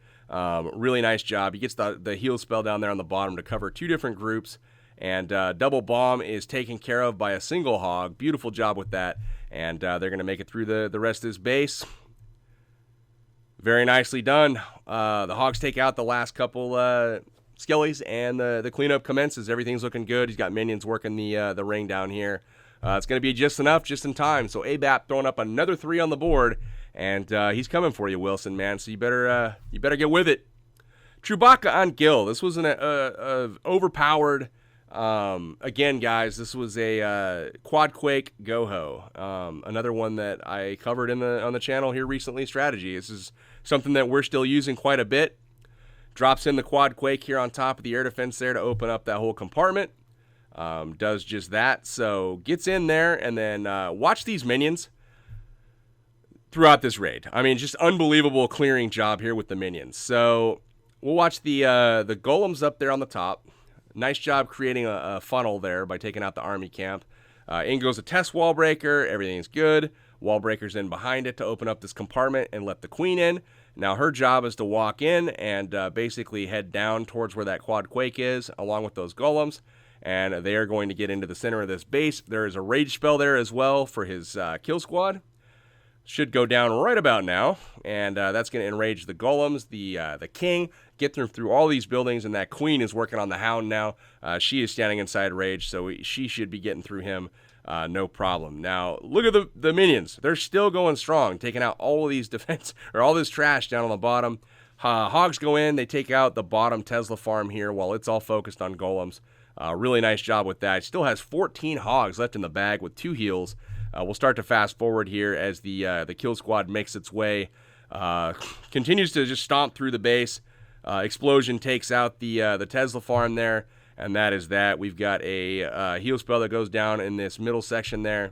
Really nice job. He gets the heal spell down there on the bottom to cover 2 different groups. And double bomb is taken care of by a single hog. Beautiful job with that. And they're going to make it through the rest of this base. Very nicely done. The hogs take out the last couple skellies, and the cleanup commences. Everything's looking good. He's got minions working the ring down here. It's going to be just enough, just in time. So ABAP throwing up another 3 on the board, and he's coming for you, Wilson, man. So you better get with it. Chewbacca on Gil. This was an overpowered. Again, guys, this was a Quadquake Goho. Another one that I covered on the channel here recently. Strategy. This is something that we're still using quite a bit. Drops in the Quadquake here on top of the air defense there to open up that whole compartment. Does just that. So gets in there, and then watch these minions throughout this raid. I mean, just unbelievable clearing job here with the minions. So we'll watch the golems up there on the top. Nice job creating a funnel there by taking out the army camp. In goes a test wall breaker. Everything's good. Wall breaker's in behind it to open up this compartment and let the queen in. Now her job is to walk in and basically head down towards where that Quadquake is, along with those golems. And they are going to get into the center of this base. There is a rage spell there as well for his kill squad. Should go down right about now. And that's going to enrage the golems, the king, get them through all these buildings. And that queen is working on the hound now. She is standing inside rage, so she should be getting through him no problem. Now, look at the minions. They're still going strong, taking out all of these defense, or all this trash down on the bottom. Hogs go in. They take out the bottom Tesla farm here while it's all focused on golems. Really nice job with that. Still has 14 hogs left in the bag with 2 heals. We'll start to fast forward here as the kill squad makes its way. Continues to just stomp through the base. Explosion takes out the Tesla farm there, and that is that. We've got a heal spell that goes down in this middle section there.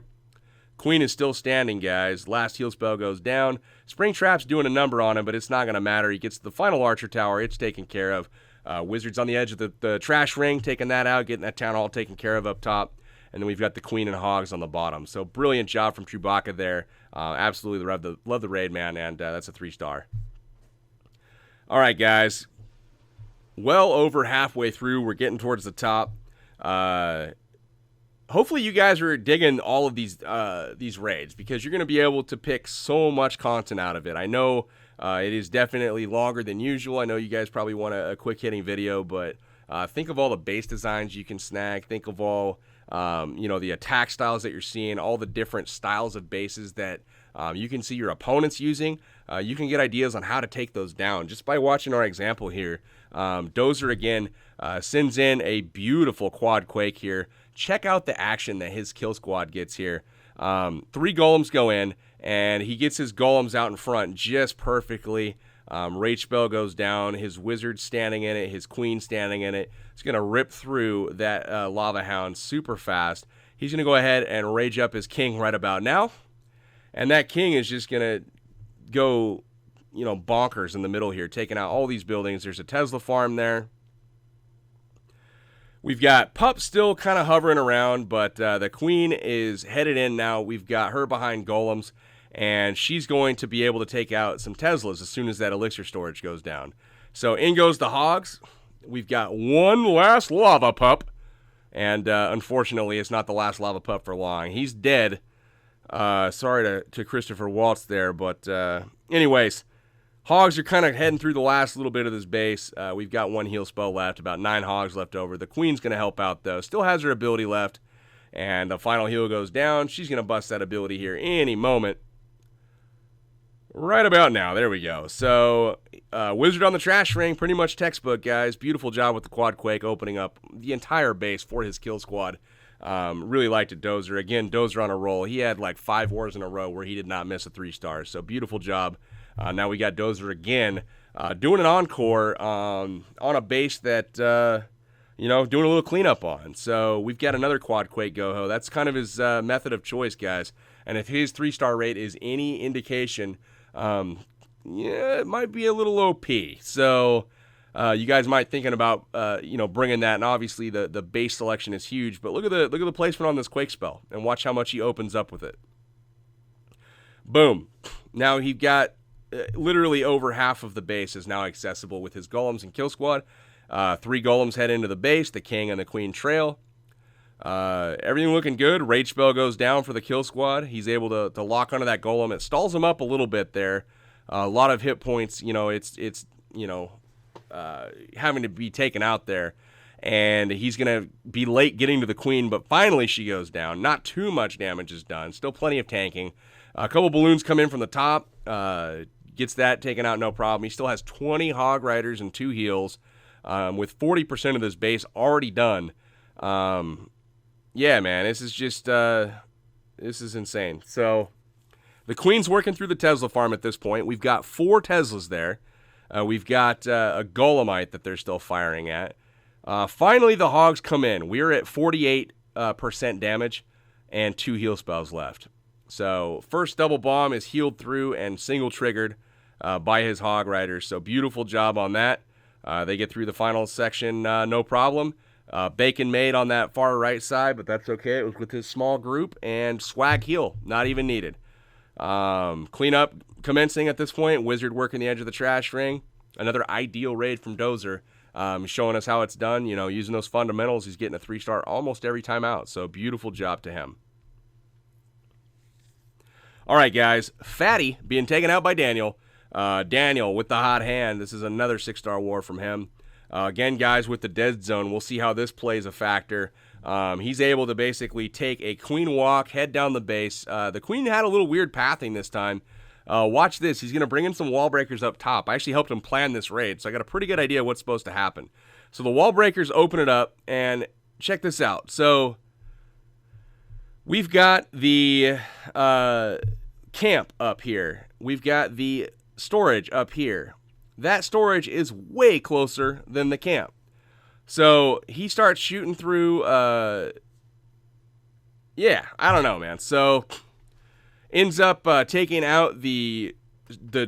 Queen is still standing, guys. Last heal spell goes down. Springtrap's doing a number on him, but it's not going to matter. He gets the final archer tower. It's taken care of. Wizards on the edge of the trash ring, taking that out, getting that town hall taken care of up top. And then we've got the queen and hogs on the bottom. So brilliant job from Chewbacca there. Absolutely love the raid, man, and that's a 3-star. All right, guys. Well over halfway through. We're getting towards the top. Hopefully you guys are digging all of these raids, because you're going to be able to pick so much content out of it. I know it is definitely longer than usual. I know you guys probably want a quick-hitting video, but think of all the base designs you can snag. Think of all the attack styles that you're seeing, all the different styles of bases that you can see your opponents using. You can get ideas on how to take those down just by watching our example here. Dozer, again, sends in a beautiful Quadquake here. Check out the action that his kill squad gets here. 3 golems go in, and he gets his golems out in front just perfectly. Rage spell goes down. His wizard standing in it. His queen standing in it. It's going to rip through that lava hound super fast. He's going to go ahead and rage up his king right about now. And that king is just going to go, bonkers in the middle here, taking out all these buildings. There's a Tesla farm there. We've got Pup still kind of hovering around, but the Queen is headed in now. We've got her behind golems, and she's going to be able to take out some Teslas as soon as that elixir storage goes down. So in goes the Hogs. We've got one last lava pup, and unfortunately, it's not the last lava pup for long. He's dead. Sorry to Christopher Waltz there, but anyways, Hogs are kind of heading through the last little bit of this base. We've got one heal spell left, about 9 Hogs left over. The Queen's going to help out, though. Still has her ability left, and the final heal goes down. She's going to bust that ability here any moment. Right about now. There we go. So, Wizard on the Trash Ring, pretty much textbook, guys. Beautiful job with the Quad Quake, opening up the entire base for his kill squad. Really liked it, Dozer. Again, Dozer on a roll. He had like 5 wars in a row where he did not miss a 3-star. So, beautiful job. Now we got Dozer again doing an encore on a base that, doing a little cleanup on. So we've got another Quad Quake Goho. That's kind of his method of choice, guys. And if his 3-star rate is any indication, it might be a little OP. So you guys might thinking about, bringing that. And obviously the base selection is huge. But look at the placement on this Quake spell and watch how much he opens up with it. Boom. Now he got... literally over half of the base is now accessible with his golems and kill squad. 3 golems head into the base. The King and the Queen trail. Everything looking good. Rage spell goes down for the kill squad. He's able to lock onto that golem. It stalls him up a little bit there. A lot of hit points. It's having to be taken out there. And he's going to be late getting to the Queen, but finally she goes down. Not too much damage is done. Still plenty of tanking. A couple balloons come in from the top. Gets that taken out, no problem. He still has 20 Hog Riders and 2 heals, with 40% of this base already done. Yeah, man, this is just, this is insane. So, the Queen's working through the Tesla farm at this point. We've got 4 Teslas there. We've got a Golemite that they're still firing at. Finally, the Hogs come in. We're at 48% damage and 2 heal spells left. So, first double bomb is healed through and single triggered by his Hog Riders. So, beautiful job on that. They get through the final section no problem. Bacon made on that far right side, but that's okay. It was with his small group, and swag heal, not even needed. Cleanup commencing at this point. Wizard working the edge of the trash ring. Another ideal raid from Dozer, showing us how it's done. Using those fundamentals, he's getting a 3-star almost every time out. So, beautiful job to him. All right, guys. Fatty being taken out by Daniel. Daniel with the hot hand. This is another 6-star war from him. Again, guys, with the dead zone, we'll see how this plays a factor. He's able to basically take a Queen walk, head down the base. The Queen had a little weird pathing this time. Watch this. He's going to bring in some wall breakers up top. I actually helped him plan this raid, so I got a pretty good idea what's supposed to happen. So the wall breakers open it up, and check this out. So we've got the camp up here. We've got the storage up here. That storage is way closer than the camp. So he starts shooting through, yeah, I don't know, man. So ends up taking out the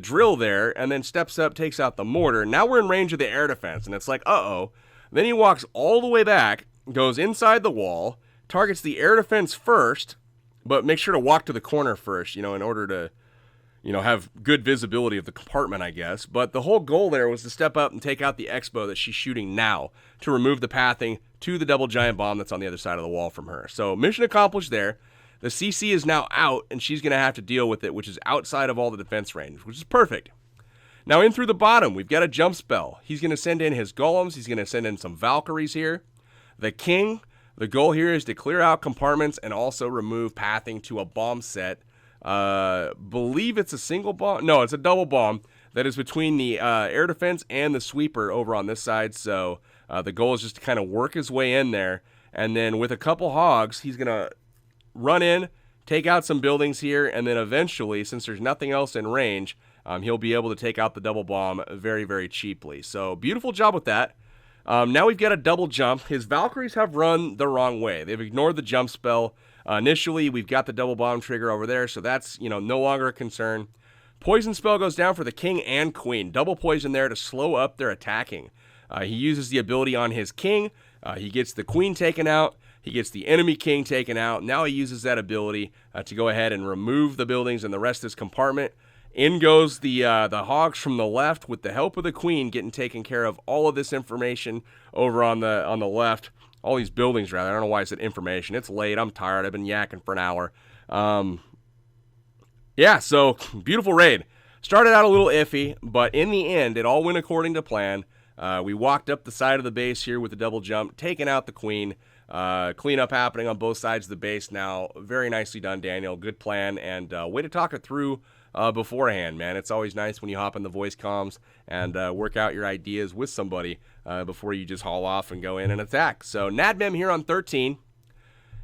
drill there, and then steps up, takes out the mortar. Now we're in range of the air defense, and it's like, uh-oh. Then he walks all the way back, goes inside the wall, targets the air defense first, but make sure to walk to the corner first, in order to, have good visibility of the compartment, I guess. But the whole goal there was to step up and take out the Expo that she's shooting now to remove the pathing to the double giant bomb that's on the other side of the wall from her. So mission accomplished there. The CC is now out, and she's going to have to deal with it, which is outside of all the defense range, which is perfect. Now in through the bottom, we've got a jump spell. He's going to send in his golems. He's going to send in some Valkyries here. The King, the goal here is to clear out compartments and also remove pathing to a bomb set. Believe it's a single bomb. No, it's a double bomb that is between the air defense and the sweeper over on this side. So the goal is just to kind of work his way in there. And then with a couple hogs, he's going to run in, take out some buildings here, and then eventually, since there's nothing else in range, he'll be able to take out the double bomb very, very cheaply. So beautiful job with that. Now we've got a double jump. His Valkyries have run the wrong way. They've ignored the jump spell. Initially, we've got the double bomb trigger over there, so that's, no longer a concern. Poison spell goes down for the king and queen. Double poison there to slow up their attacking. He uses the ability on his king. He gets the queen taken out. He gets the enemy king taken out. Now he uses that ability to go ahead and remove the buildings and the rest of this compartment. In goes the hogs from the left with the help of the queen getting taken care of. All of this information over on the left. All these buildings, rather. I don't know why I said information. It's late. I'm tired. I've been yakking for an hour. Yeah, so beautiful raid. Started out a little iffy, but in the end, it all went according to plan. We walked up the side of the base here with the double jump, taking out the queen. Cleanup happening on both sides of the base now. Very nicely done, Daniel. Good plan, and way to talk it through beforehand, man. It's always nice when you hop in the voice comms and work out your ideas with somebody before you just haul off and go in and attack. So Nadmem here on 13.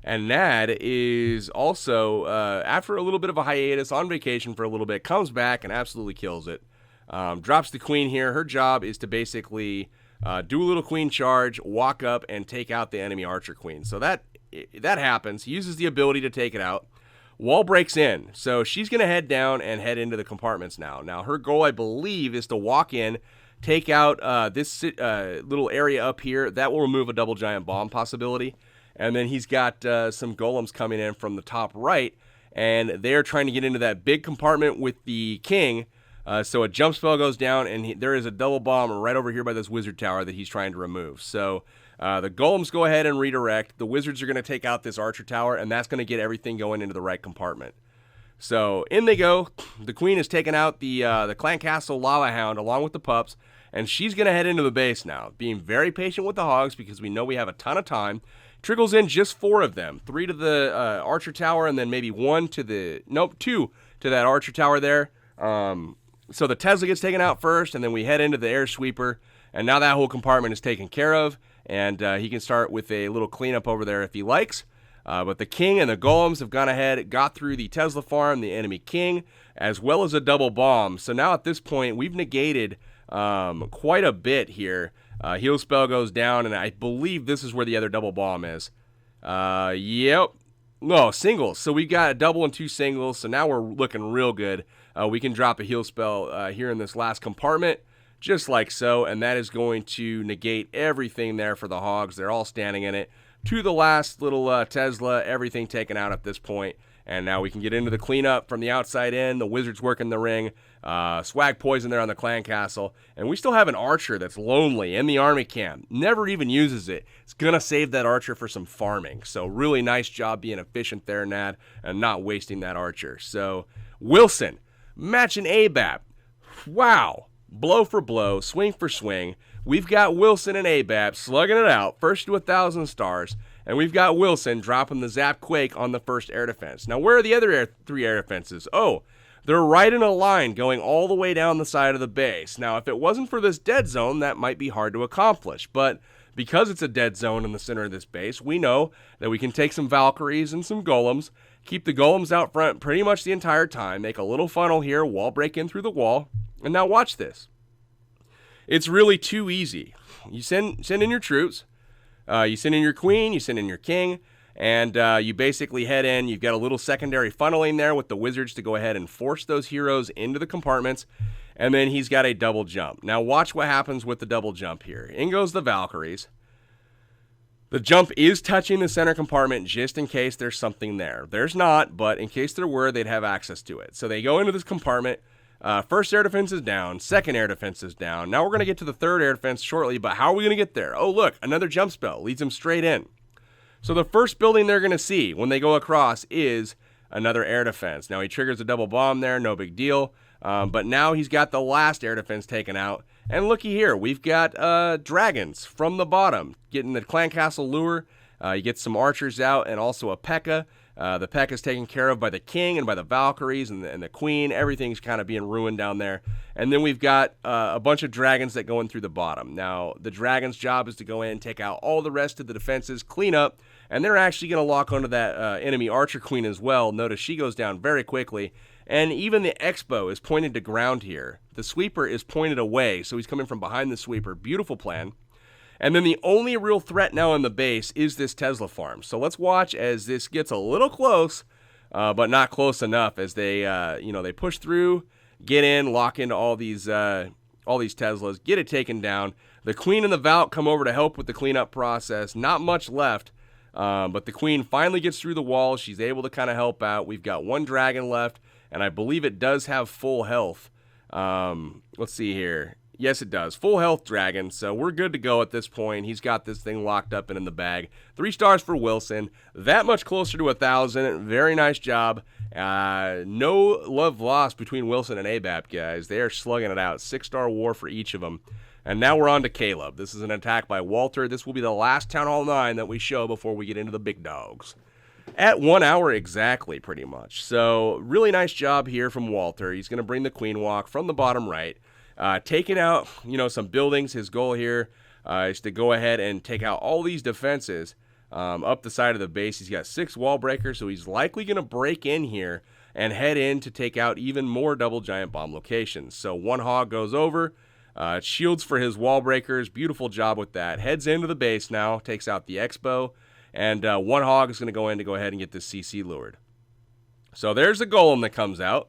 And Nad is also, after a little bit of a hiatus, on vacation for a little bit, comes back and absolutely kills it. Drops the queen here. Her job is to basically do a little queen charge, walk up, and take out the enemy archer queen. So that happens. He uses the ability to take it out. Wall breaks in. So she's going to head down and head into the compartments now. Now, her goal, I believe, is to walk in, take out this little area up here. That will remove a double giant bomb possibility. And then he's got some golems coming in from the top right, and they're trying to get into that big compartment with the king. So a jump spell goes down, and there is a double bomb right over here by this wizard tower that he's trying to remove. So the golems go ahead and redirect. The wizards are going to take out this archer tower, and that's going to get everything going into the right compartment. So in they go. The queen has taken out the clan castle lava hound along with the pups, and she's going to head into the base now, being very patient with the hogs because we know we have a ton of time. Trickles in just 4 of them, 3 to the archer tower, and then maybe 2 to that archer tower there. So the Tesla gets taken out first, and then we head into the air sweeper, and now that whole compartment is taken care of, and he can start with a little cleanup over there if he likes. But the king and the golems have gone ahead, got through the Tesla farm, the enemy king, as well as a double bomb. So now at this point, we've negated quite a bit here. Heal spell goes down, and I believe this is where the other double bomb is. Yep. No, singles. So we got a double and 2 singles, so now we're looking real good. We can drop a heal spell here in this last compartment, just like so, and that is going to negate everything there for the hogs. They're all standing in it. To the last little Tesla, everything taken out at this point. And now we can get into the cleanup from the outside in. The wizards working the ring. Swag poison there on the clan castle. And we still have an archer that's lonely in the army camp. Never even uses it. It's going to save that archer for some farming. So really nice job being efficient there, Nad, and not wasting that archer. So Wilson, matching ABAP. Wow. Blow for blow, swing for swing. We've got Wilson and ABAP slugging it out. First to 1,000 stars. And we've got Wilson dropping the Zap Quake on the first air defense. Now, where are the other 3 air defenses? Oh, they're right in a line going all the way down the side of the base. Now, if it wasn't for this dead zone, that might be hard to accomplish. But because it's a dead zone in the center of this base, we know that we can take some Valkyries and some Golems, keep the Golems out front pretty much the entire time, make a little funnel here, wall break in through the wall. And now watch this. It's really too easy. You send in your troops. You send in your queen, you send in your king, and you basically head in. You've got a little secondary funneling there with the wizards to go ahead and force those heroes into the compartments, and then he's got a double jump. Now watch what happens with the double jump here. In goes the Valkyries. The jump is touching the center compartment just in case there's something there. There's not, but in case there were, they'd have access to it. So they go into this compartment. First air defense is down. Second air defense is down. Now we're going to get to the third air defense shortly, but how are we going to get there? Oh, look, another jump spell leads them straight in. So the first building they're going to see when they go across is another air defense. Now he triggers a double bomb there, no big deal. But now he's got the last air defense taken out. And looky here, we've got dragons from the bottom, getting the clan castle lure. You get some archers out and also a P.E.K.K.A. The P.E.K.K.A. is taken care of by the king and by the Valkyries and the queen. Everything's kind of being ruined down there. And then we've got a bunch of dragons that go in through the bottom. Now, the dragon's job is to go in, take out all the rest of the defenses, clean up, and they're actually going to lock onto that enemy archer queen as well. Notice she goes down very quickly. And even the Expo is pointed to ground here. The sweeper is pointed away, so he's coming from behind the sweeper. Beautiful plan. And then the only real threat now in the base is this Tesla farm. So let's watch as this gets a little close, but not close enough as they, they push through get in, lock into all these Teslas, get it taken down. The Queen and the Vault come over to help with the cleanup process. Not much left, but the Queen finally gets through the wall. She's able to kind of help out. We've got one dragon left, and I believe it does have full health. Let's see here. Yes, it does. Full health dragon, so we're good to go at this point. He's got this thing locked up and in the bag. 3 stars for Wilson. That much closer to 1,000. Very nice job. No love lost between Wilson and ABAP, guys. They are slugging it out. 6-star war for each of them. And now we're on to Caleb. This is an attack by Walter. This will be the last Town Hall 9 that we show before we get into the big dogs. At 1 hour exactly, pretty much. So, really nice job here from Walter. He's going to bring the Queen Walk from the bottom right. Taking out, some buildings. His goal here is to go ahead and take out all these defenses up the side of the base. He's got 6 wall breakers, so he's likely going to break in here and head in to take out even more double giant bomb locations. So 1 hog goes over, shields for his wall breakers. Beautiful job with that. Heads into the base now, takes out the Expo, and 1 hog is going to go ahead and get this CC lured. So there's a golem that comes out.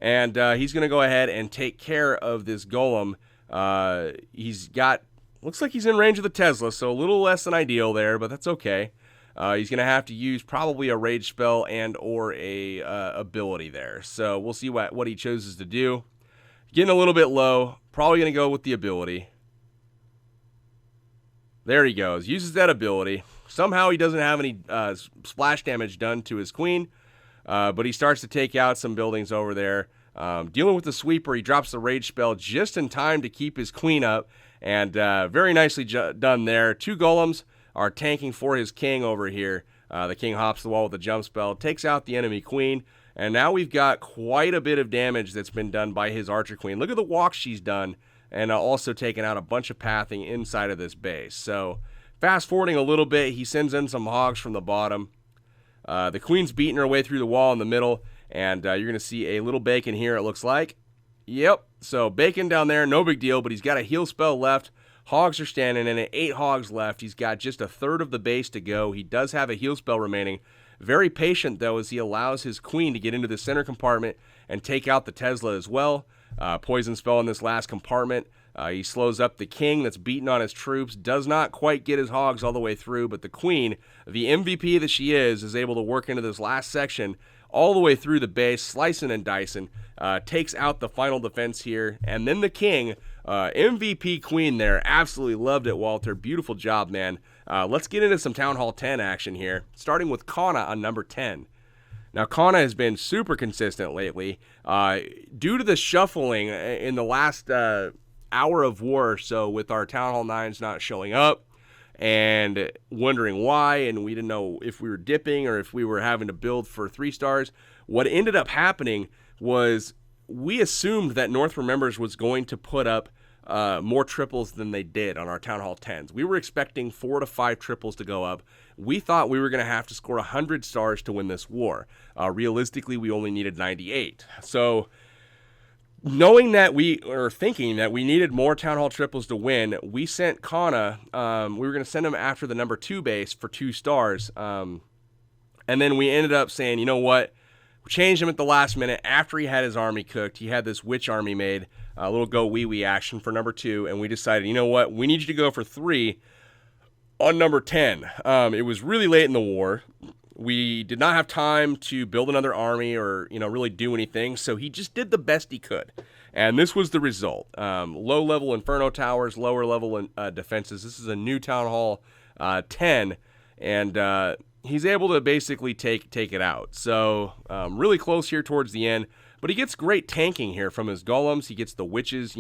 And he's going to go ahead and take care of this golem. Looks like he's in range of the Tesla, so a little less than ideal there, but that's okay. He's going to have to use probably a rage spell and or a ability there. So we'll see what he chooses to do. Getting a little bit low. Probably going to go with the ability. There he goes. Uses that ability. Somehow he doesn't have any splash damage done to his queen. But he starts to take out some buildings over there. Dealing with the sweeper, he drops the rage spell just in time to keep his queen up. And very nicely done there. 2 golems are tanking for his king over here. The king hops the wall with a jump spell, takes out the enemy queen. And now we've got quite a bit of damage that's been done by his archer queen. Look at the walk she's done. And also taken out a bunch of pathing inside of this base. So fast forwarding a little bit, he sends in some hogs from the bottom. The queen's beating her way through the wall in the middle, and you're going to see a little bacon here, it looks like. Yep, so bacon down there, no big deal, but he's got a heal spell left. Hogs are standing in it, 8 hogs left. He's got just 1/3 of the base to go. He does have a heal spell remaining. Very patient, though, as he allows his queen to get into the center compartment and take out the Tesla as well. Poison spell in this last compartment. He slows up the king that's beating on his troops, does not quite get his hogs all the way through, but the queen, the MVP that she is able to work into this last section all the way through the base, slicing and dicing, takes out the final defense here, and then the king, MVP queen there, absolutely loved it, Walter. Beautiful job, man. Let's get into some Town Hall 10 action here, starting with Kana on number 10. Now, Kana has been super consistent lately. Due to the shuffling in the last hour of war or so with our Town Hall 9s not showing up and wondering why, and we didn't know if we were dipping or if we were having to build for 3 stars. What ended up happening was we assumed that North Remembers was going to put up more triples than they did on our Town Hall 10s. We were expecting 4 to 5 triples to go up. We thought we were going to have to score 100 stars to win this war. Realistically, we only needed 98. So knowing that thinking that we needed more Town Hall triples to win, we sent Kana, we were going to send him after the number 2 base for 2 stars. And then we ended up saying, you know what? We changed him at the last minute after he had his army cooked. He had this witch army made, a little go wee wee action for number 2. And we decided, you know what? We need you to go for 3 on number 10. It was really late in the war. We did not have time to build another army or, really do anything. So he just did the best he could. And this was the result. Low level Inferno towers, lower level defenses. This is a new Town Hall 10. And he's able to basically take it out. So really close here towards the end. But he gets great tanking here from his golems. He gets the witches,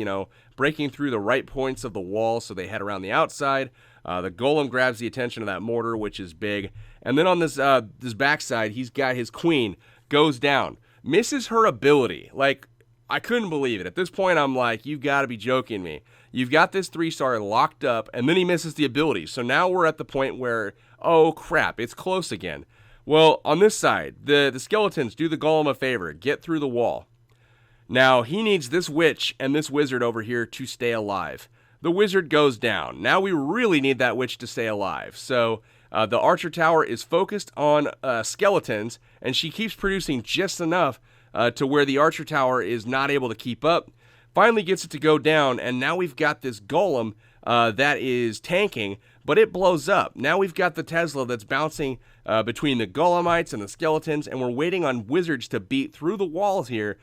breaking through the right points of the wall so they head around the outside. The golem grabs the attention of that mortar, which is big. And then on this backside, he's got his queen, goes down, misses her ability. Like, I couldn't believe it. At this point, I'm like, you've got to be joking me. You've got this 3-star locked up, and then he misses the ability. So now we're at the point where, oh, crap, it's close again. Well, on this side, the skeletons do the golem a favor, get through the wall. Now, he needs this witch and this wizard over here to stay alive. The wizard goes down. Now we really need that witch to stay alive. So the archer tower is focused on skeletons, and she keeps producing just enough to where the Archer Tower is not able to keep up. Finally gets it to go down, and now we've got this Golem that is tanking, but it blows up. Now we've got the Tesla that's bouncing between the Golemites and the Skeletons, and we're waiting on Wizards to beat through the walls here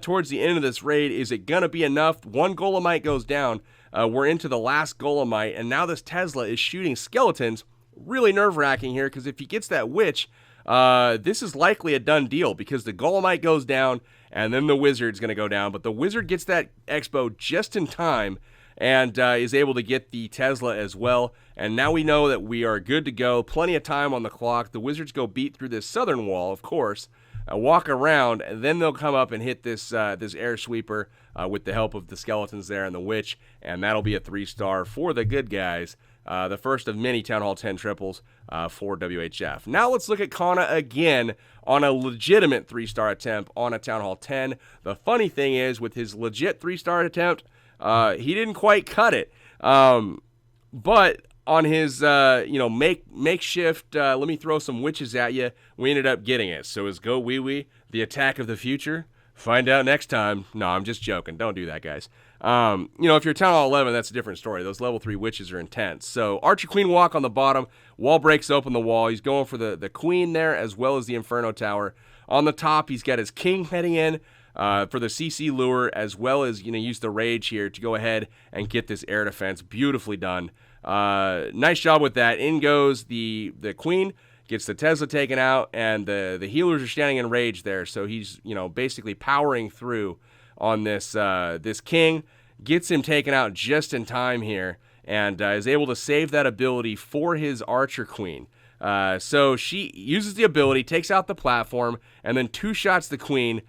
towards the end of this raid. Is it going to be enough? One Golemite goes down. We're into the last Golemite, and now this Tesla is shooting Skeletons. Really nerve-wracking here, because if he gets that Witch, this is likely a done deal, because the Golemite goes down, and then the Wizard's going to go down. But the Wizard gets that Expo just in time, and is able to get the Tesla as well. And now we know that we are good to go. Plenty of time on the clock. The Wizards go beat through this southern wall, of course, walk around, and then they'll come up and hit this this air sweeper with the help of the Skeletons there and the Witch, and that'll be a 3-star for the good guys. The first of many Town Hall 10 triples for WHF. Now let's look at Kana again on a legitimate 3-star attempt on a Town Hall 10. The funny thing is, with his legit 3-star attempt, he didn't quite cut it. But on his makeshift, let me throw some witches at you, we ended up getting it. So is Go Wee Wee the attack of the future? Find out next time. No, I'm just joking. Don't do that, guys. If you're Town Hall 11, that's a different story. Those level 3 witches are intense. So Archer Queen walk on the bottom. Wall breaks open the wall. He's going for the Queen there, as well as the Inferno Tower. On the top, he's got his King heading in for the CC lure, as well as use the Rage here to go ahead and get this air defense. Beautifully done. Nice job with that. In goes the Queen. Gets the Tesla taken out, and the healers are standing in Rage there, so he's basically powering through on this this King, gets him taken out just in time here, and is able to save that ability for his Archer Queen. So she uses the ability, takes out the platform, and then 2-shots the Queen,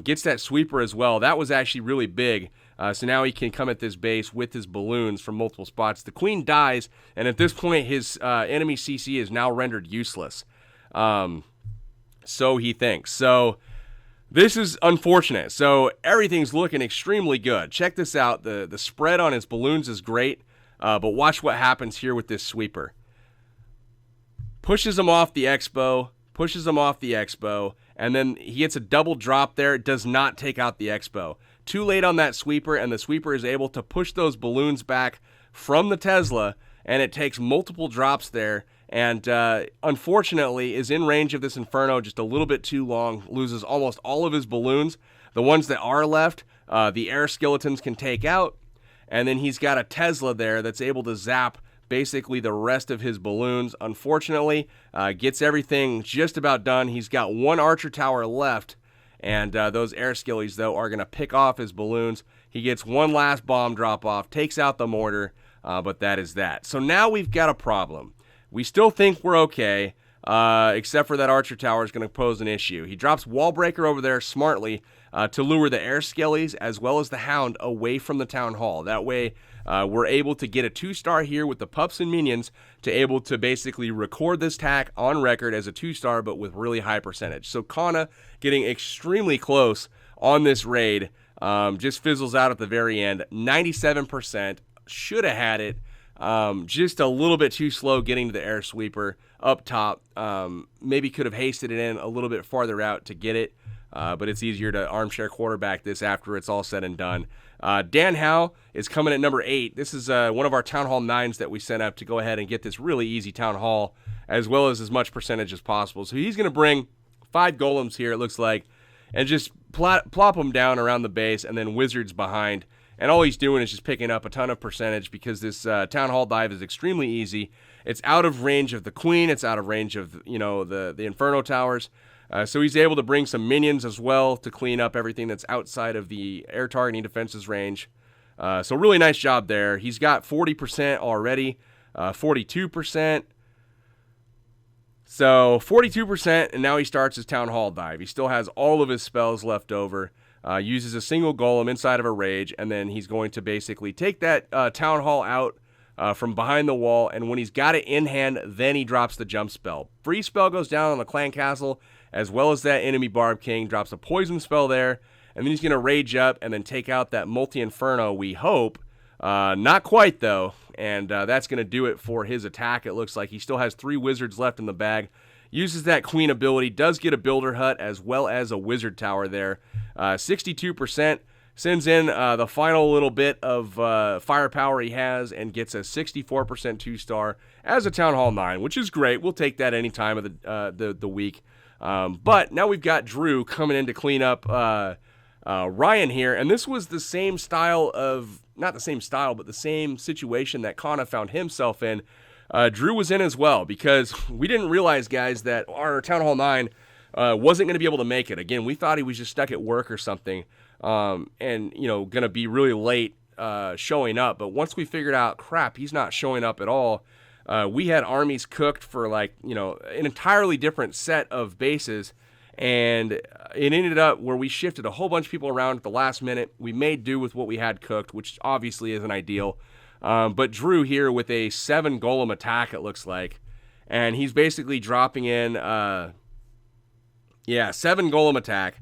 gets that sweeper as well. That was actually really big. So now he can come at this base with his balloons from multiple spots. The Queen dies, and at this point, his enemy CC is now rendered useless. So he thinks. So this is unfortunate. So everything's looking extremely good. Check this out. The spread on his balloons is great, but watch what happens here with this sweeper. Pushes him off the Expo, and then he gets a double drop there. It does not take out the Expo. Too late on that sweeper, and the sweeper is able to push those balloons back from the Tesla, and it takes multiple drops there, and unfortunately is in range of this Inferno just a little bit too long, loses almost all of his balloons. The ones that are left, the air Skeletons can take out, and then he's got a Tesla there that's able to zap basically the rest of his balloons. Unfortunately, gets everything just about done. He's got one Archer Tower left, and those air skillies, though, are going to pick off his balloons. He gets one last bomb drop-off, takes out the mortar, but that is that. So now we've got a problem. We still think we're okay, except for that Archer Tower is going to pose an issue. He drops Wall Breaker over there smartly to lure the air skellies as well as the Hound away from the Town Hall. That way, we're able to get a 2-star here with the pups and minions to able to basically record this tack on record as a 2-star, but with really high percentage. So Kana getting extremely close on this raid, just fizzles out at the very end. 97%, should have had it. Just a little bit too slow getting to the air sweeper up top. Maybe could have hasted it in a little bit farther out to get it, but it's easier to armchair quarterback this after it's all said and done. Dan Howe is coming at number 8. This is one of our Town Hall 9s that we sent up to go ahead and get this really easy Town Hall, as well as much percentage as possible. So he's going to bring 5 golems here, it looks like, and just plop them down around the base, and then Wizards behind. And all he's doing is just picking up a ton of percentage because this Town Hall dive is extremely easy. It's out of range of the Queen. It's out of range of the Inferno Towers. So he's able to bring some minions as well to clean up everything that's outside of the air targeting defenses range. So really nice job there. He's got 40% already, 42%. So 42%, and now he starts his Town Hall dive. He still has all of his spells left over. Uses a single golem inside of a rage, and then he's going to basically take that Town Hall out from behind the wall, and when he's got it in hand, then he drops the jump spell. Free spell goes down on the Clan Castle, as well as that enemy Barb King, drops a poison spell there, and then he's going to rage up and then take out that multi-inferno, we hope. Not quite, though, and that's going to do it for his attack. It looks like he still has 3 wizards left in the bag. Uses that queen ability, does get a builder hut as well as a wizard tower there. 62%. Sends in the final little bit of firepower he has and gets a 64% 2-star as a Town Hall 9, which is great. We'll take that any time of the week. But now we've got Drew coming in to clean up Ryan here, and this was the same style of, not the same style, but the same situation that Kana found himself in. Drew was in as well, because we didn't realize, guys, that our Town Hall 9 wasn't going to be able to make it. Again, we thought he was just stuck at work or something. And, you know, going to be really late showing up. But once we figured out, crap, he's not showing up at all, we had armies cooked for, like, you know, an entirely different set of bases. And it ended up where we shifted a whole bunch of people around at the last minute. We made do with what we had cooked, which obviously isn't ideal. But Drew here with a 7 golem attack, it looks like. And he's basically dropping in, 7 golem attack.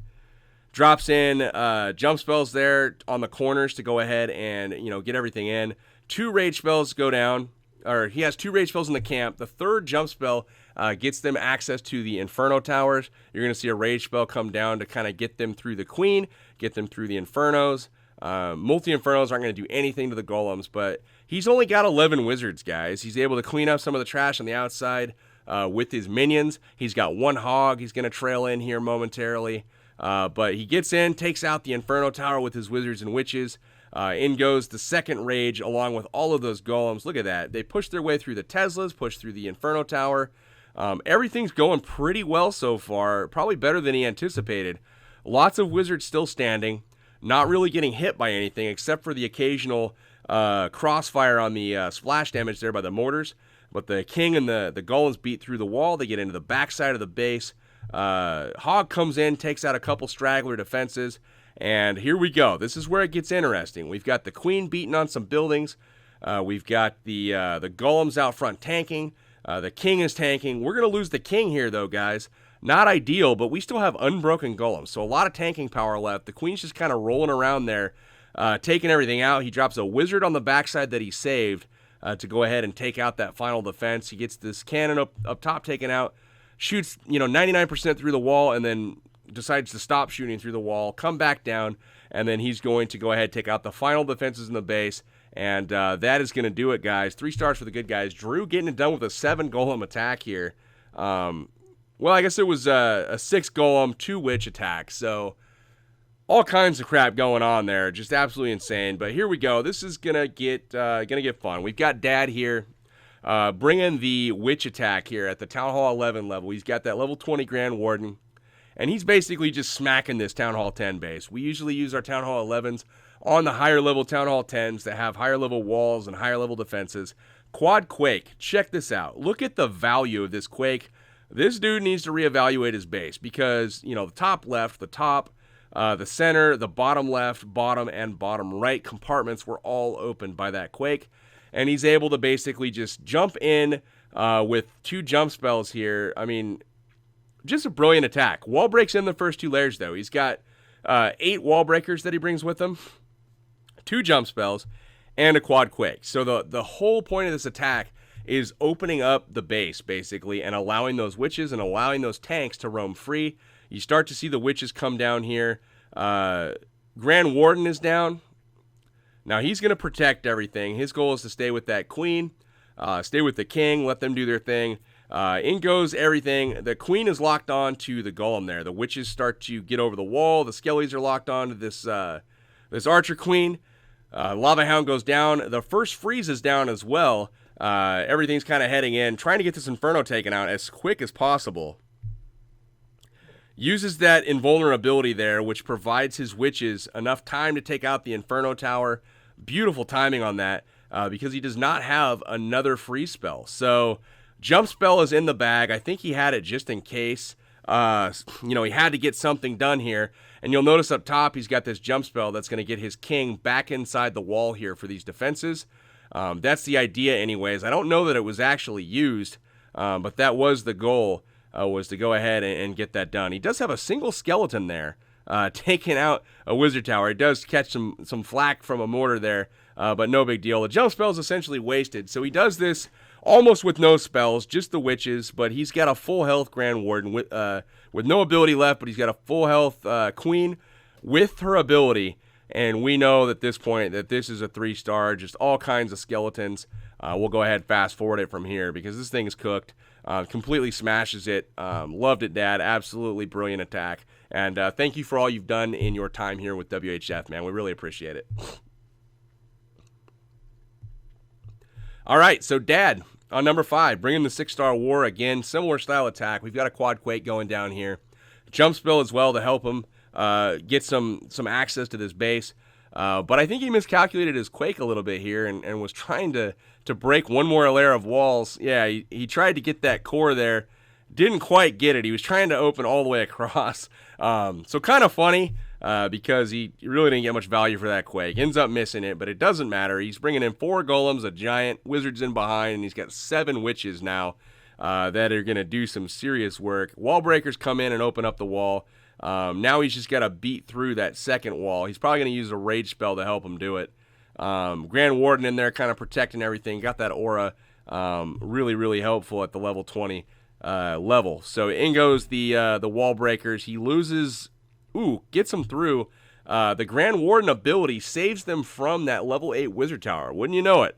Drops in jump spells there on the corners to go ahead and, you know, get everything in. 2 rage spells go down, or he has 2 rage spells in the camp. The 3rd jump spell gets them access to the Inferno Towers. You're going to see a rage spell come down to kind of get them through the Queen, get them through the Infernos. Multi-Infernos aren't going to do anything to the Golems, but he's only got 11 Wizards, guys. He's able to clean up some of the trash on the outside with his minions. He's got 1 Hog he's going to trail in here momentarily. But he gets in, takes out the Inferno Tower with his Wizards and Witches. In goes the 2nd Rage along with all of those Golems. Look at that. They push their way through the Teslas, push through the Inferno Tower. Everything's going pretty well so far. Probably better than he anticipated. Lots of Wizards still standing. Not really getting hit by anything except for the occasional crossfire on the splash damage there by the mortars. But the King and the Golems beat through the wall. They get into the backside of the base. Hog comes in, takes out a couple straggler defenses, and here we go. This is where it gets interesting. We've got the Queen beating on some buildings. We've got the Golems out front tanking. The King is tanking. We're going to lose the King here, though, guys. Not ideal, but we still have unbroken Golems, so a lot of tanking power left. The Queen's just kind of rolling around there, taking everything out. He drops a Wizard on the backside that he saved to go ahead and take out that final defense. He gets this cannon up top taken out. Shoots, 99% through the wall, and then decides to stop shooting through the wall, come back down, and then he's going to go ahead and take out the final defenses in the base, and that is going to do it, guys. 3 stars for the good guys. Drew getting it done with a 7 golem attack here. Well, I guess it was a 6 golem, 2 witch attack, so all kinds of crap going on there. Just absolutely insane, but here we go. This is going to get fun. We've got Dad here. Bring in the Witch attack here at the Town Hall 11 level. He's got that level 20 Grand Warden, and he's basically just smacking this Town Hall 10 base. We usually use our Town Hall 11s on the higher level Town Hall 10s that have higher level walls and higher level defenses. Quad Quake, check this out. Look at the value of this Quake. This dude needs to reevaluate his base because, the top left, the top, the center, the bottom left, bottom, and bottom right compartments were all opened by that Quake. And he's able to basically just jump in with 2 jump spells here. I mean, just a brilliant attack. Wall breaks in the first 2 layers, though. He's got 8 wall breakers that he brings with him, 2 jump spells, and a quad quake. So the whole point of this attack is opening up the base, basically, and allowing those witches and allowing those tanks to roam free. You start to see the witches come down here. Grand Warden is down. Now, he's going to protect everything. His goal is to stay with that Queen, stay with the King, let them do their thing. In goes everything. The Queen is locked on to the Golem there. The witches start to get over the wall. The Skellies are locked on to this Archer Queen. Lava Hound goes down. The first freeze is down as well. Everything's kind of heading in, trying to get this Inferno taken out as quick as possible. Uses that invulnerability there, which provides his witches enough time to take out the Inferno Tower. Beautiful timing on that because he does not have another freeze spell. So jump spell is in the bag. I think he had it just in case. He had to get something done here. And you'll notice up top he's got this jump spell that's going to get his King back inside the wall here for these defenses. That's the idea anyways. I don't know that it was actually used, but that was the goal. Was to go ahead and get that done. He does have a single skeleton there, taking out a wizard tower. It does catch some flack from a mortar there, but no big deal. The jump spell is essentially wasted, so he does this almost with no spells, just the witches, but he's got a full health Grand Warden with no ability left, but he's got a full health Queen with her ability, and we know at this point that this is a 3-star, just all kinds of skeletons. We'll go ahead and fast forward it from here because this thing is cooked. Completely smashes it. Loved it, Dad. Absolutely brilliant attack. And thank you for all you've done in your time here with WHF, man. We really appreciate it. All right, so Dad, on number 5, bringing the 6-star war. Again, similar style attack. We've got a quad quake going down here. Jump spell as well to help him get some access to this base. But I think he miscalculated his quake a little bit here and was trying to break one more layer of walls. Yeah, he tried to get that core there. Didn't quite get it. He was trying to open all the way across. So kind of funny because he really didn't get much value for that quake. Ends up missing it, but it doesn't matter. He's bringing in 4 golems, a giant, wizards in behind, and he's got 7 witches now that are going to do some serious work. Wall breakers come in and open up the wall. Now he's just got to beat through that second wall. He's probably going to use a rage spell to help him do it. Grand Warden in there kind of protecting everything. Got that aura. Really, really helpful at the level 20 level. So in goes the wall breakers. He loses... gets him through. The Grand Warden ability saves them from that level 8 wizard tower. Wouldn't you know it?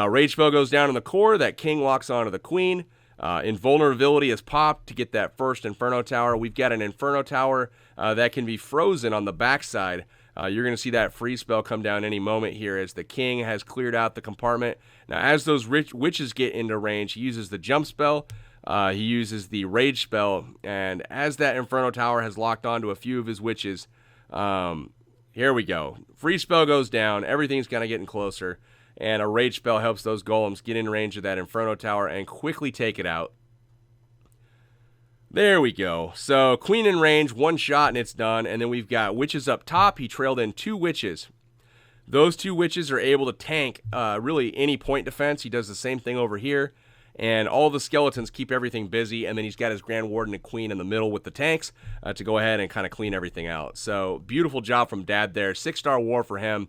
Rage spell goes down in the core. That king locks onto the queen. Invulnerability is popped to get that first Inferno Tower. We've got an Inferno Tower that can be frozen on the backside. You're going to see that freeze spell come down any moment here as the king has cleared out the compartment. Now, as those witches get into range, he uses the jump spell. He uses the rage spell. And as that Inferno Tower has locked onto a few of his witches, here we go. Freeze spell goes down. Everything's kind of getting closer. And a rage spell helps those golems get in range of that Inferno Tower and quickly take it out. There we go. So queen in range, 1 shot and it's done. And then we've got witches up top. He trailed in 2 witches. Those 2 witches are able to tank really any point defense. He does the same thing over here. And all the skeletons keep everything busy. And then he's got his Grand Warden and Queen in the middle with the tanks to go ahead and kind of clean everything out. So beautiful job from Dad there. 6-star war for him.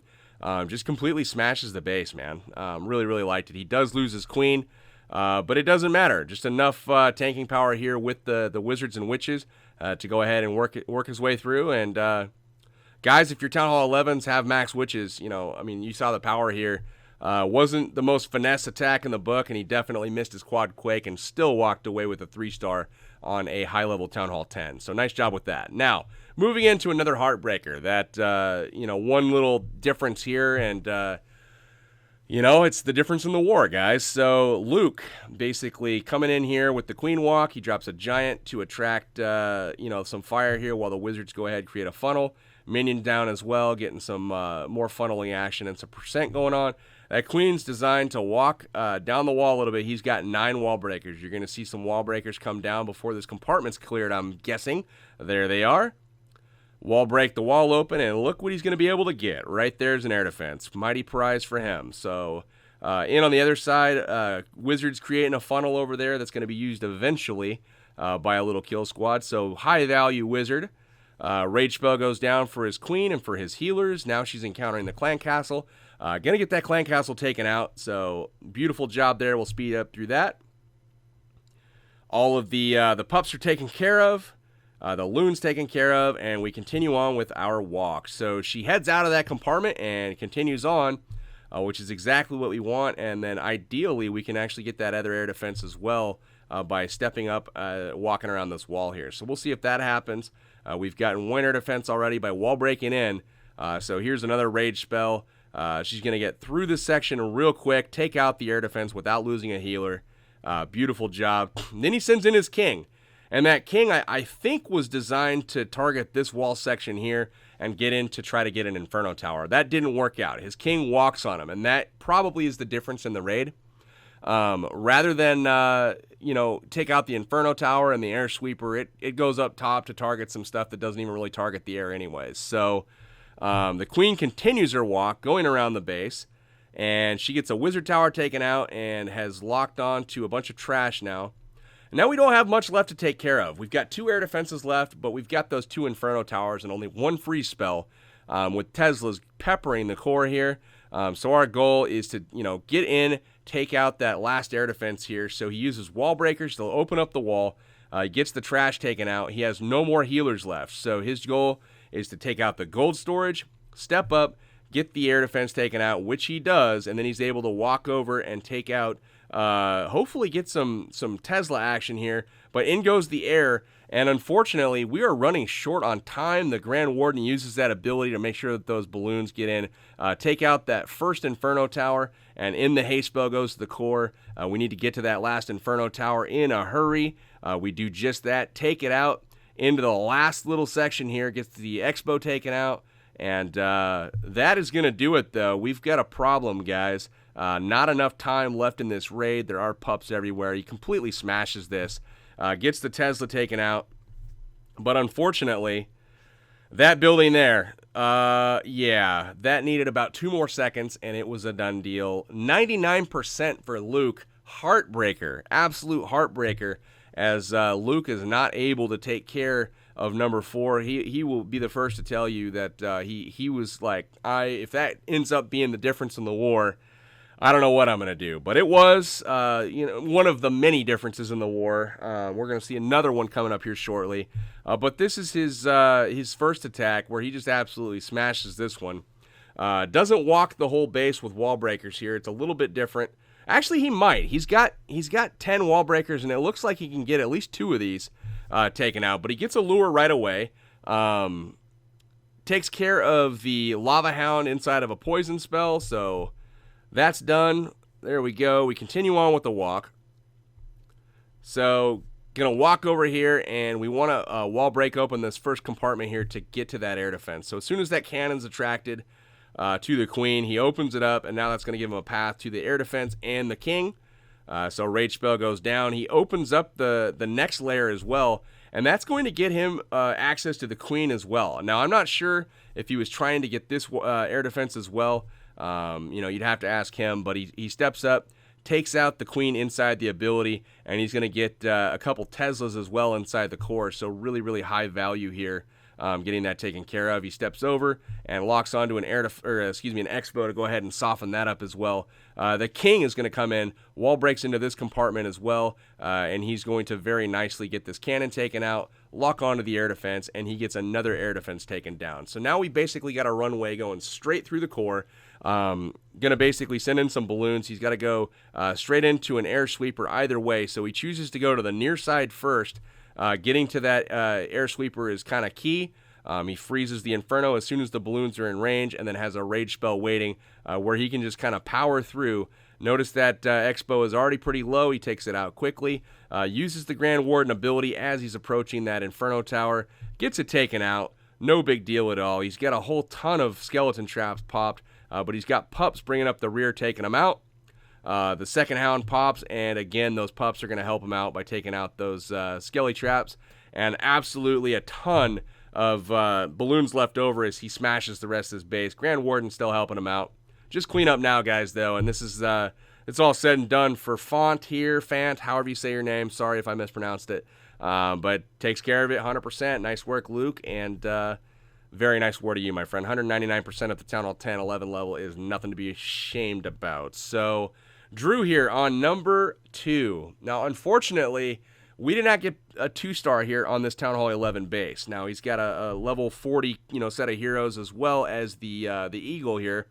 Just completely smashes the base, man. Really, really liked it. He does lose his queen, but it doesn't matter. Just enough tanking power here with the wizards and witches to go ahead and work his way through. And guys, if your Town Hall 11s have max witches, you saw the power here. Wasn't the most finesse attack in the book, and he definitely missed his quad quake and still walked away with a 3-star on a high-level Town Hall 10. So nice job with that. Now, moving into another heartbreaker. That, one little difference here, and, it's the difference in the war, guys. So Luke basically coming in here with the Queen Walk. He drops a giant to attract, some fire here while the wizards go ahead and create a funnel. Minion down as well, getting some more funneling action and some percent going on. That Queen's designed to walk down the wall a little bit. He's got 9 wall breakers. You're going to see some wall breakers come down before this compartment's cleared, I'm guessing. There they are. Wall break the wall open, and look what he's going to be able to get. Right there's an air defense. Mighty prize for him. So in on the other side, Wizards creating a funnel over there that's going to be used eventually by a little kill squad. So high value Wizard. Rage spell goes down for his queen and for his healers. Now she's encountering the clan castle. Gonna get that clan castle taken out. So beautiful job there. We'll speed up through that. All of the pups are taken care of. The loon's taken care of, and we continue on with our walk. So she heads out of that compartment and continues on, which is exactly what we want. And then ideally, we can actually get that other air defense as well by stepping up, walking around this wall here. So we'll see if that happens. We've gotten one air defense already by wall breaking in. So here's another rage spell. She's going to get through this section real quick, take out the air defense without losing a healer. Beautiful job. Then he sends in his king. And that king, I think, was designed to target this wall section here and get in to try to get an Inferno Tower. That didn't work out. His king walks on him, and that probably is the difference in the raid. Rather than, take out the Inferno Tower and the Air Sweeper, it goes up top to target some stuff that doesn't even really target the air anyways. So the queen continues her walk, going around the base, and she gets a Wizard Tower taken out and has locked on to a bunch of trash now. Now we don't have much left to take care of. We've got 2 air defenses left, but we've got those 2 Inferno Towers and only 1 freeze spell with Teslas peppering the core here. So our goal is to, get in, take out that last air defense here. So he uses wall breakers to open up the wall. He gets the trash taken out. He has no more healers left. So his goal is to take out the gold storage, step up, get the air defense taken out, which he does, and then he's able to walk over and take out, hopefully get some Tesla action here. But in goes the air, and unfortunately, we are running short on time. The Grand Warden uses that ability to make sure that those balloons get in, take out that first Inferno Tower, and in the haste spell goes to the core. We need to get to that last Inferno Tower in a hurry. We do just that, take it out into the last little section here, gets the Expo taken out, and that is going to do it, though. We've got a problem, guys. Not enough time left in this raid. There are pups everywhere. He completely smashes this. Gets the Tesla taken out. But unfortunately, that building there, yeah, that needed about 2 more seconds, and it was a done deal. 99% for Luke. Heartbreaker. Absolute heartbreaker, as Luke is not able to take care of number 4. He will be the first to tell you that he was like, if that ends up being the difference in the war, I don't know what I'm going to do. But it was one of the many differences in the war. We're going to see another one coming up here shortly. But this is his first attack, where he just absolutely smashes this one. Doesn't walk the whole base with wall breakers here. It's a little bit different. Actually, he might. He's got 10 wall breakers, and it looks like he can get at least 2 of these taken out. But he gets a lure right away. Takes care of the Lava Hound inside of a poison spell, so that's done. There we go. We continue on with the walk. So, going to walk over here, and we want to wall break open this first compartment here to get to that air defense. So as soon as that cannon's attracted to the Queen, he opens it up, and now that's going to give him a path to the air defense and the King. So rage spell goes down. He opens up the next layer as well, and that's going to get him access to the Queen as well. Now, I'm not sure if he was trying to get this air defense as well. You'd have to ask him, but he steps up, takes out the Queen inside the ability, and he's going to get a couple Teslas as well inside the core. So really, really high value here, getting that taken care of. He steps over and locks onto an Expo to go ahead and soften that up as well. The King is going to come in, wall breaks into this compartment as well, and he's going to very nicely get this cannon taken out, lock onto the air defense, and he gets another air defense taken down. So now we basically got a runway going straight through the core. Gonna basically send in some balloons. He's got to go straight into an air sweeper either way, so he chooses to go to the near side first. Getting to that air sweeper is kind of key. He freezes the Inferno as soon as the balloons are in range, and then has a rage spell waiting where he can just kind of power through. Notice that Expo is already pretty low. He takes it out quickly, uses the Grand Warden ability as he's approaching that Inferno Tower, gets it taken out. No big deal at all. He's got a whole ton of skeleton traps popped, but he's got pups bringing up the rear, taking them out. The second hound pops, and again, those pups are going to help him out by taking out those skelly traps. And absolutely a ton of balloons left over as he smashes the rest of his base. Grand Warden still helping him out. Just clean up now, guys, though, and this is it's all said and done for Fant, however you say your name. Sorry if I mispronounced it, but takes care of it 100%. Nice work, Luke, and very nice war to you, my friend. 199% at the Town Hall 10, 11 level is nothing to be ashamed about. So, Drew here on number 2. Now, unfortunately, we did not get a 2-star here on this Town Hall 11 base. Now, he's got a level 40, set of heroes, as well as the Eagle here.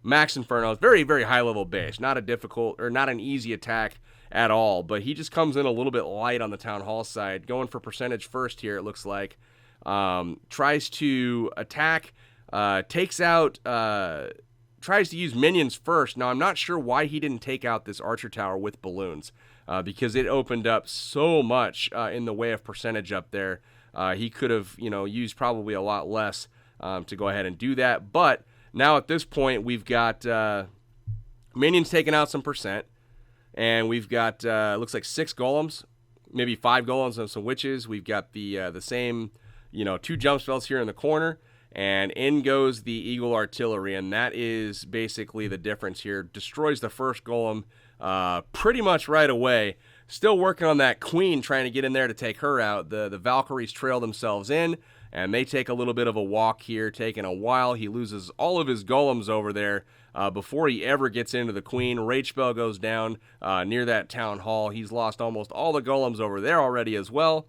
Max Inferno is very, very high level base. Not a difficult or not an easy attack at all, but he just comes in a little bit light on the Town Hall side. Going for percentage first here, it looks like. Tries to attack, takes out, tries to use minions first. Now, I'm not sure why he didn't take out this Archer Tower with balloons, because it opened up so much in the way of percentage up there. He could have, used probably a lot less to go ahead and do that. But now at this point, we've got minions taking out some percent, and we've got, looks like 6 golems, maybe 5 golems and some witches. We've got the same, 2 jump spells here in the corner, and in goes the Eagle Artillery, and that is basically the difference here. Destroys the first golem pretty much right away. Still working on that queen, trying to get in there to take her out. The Valkyries trail themselves in, and they take a little bit of a walk here, taking a while. He loses all of his golems over there before he ever gets into the queen. Rage spell goes down near that town hall. He's lost almost all the golems over there already as well.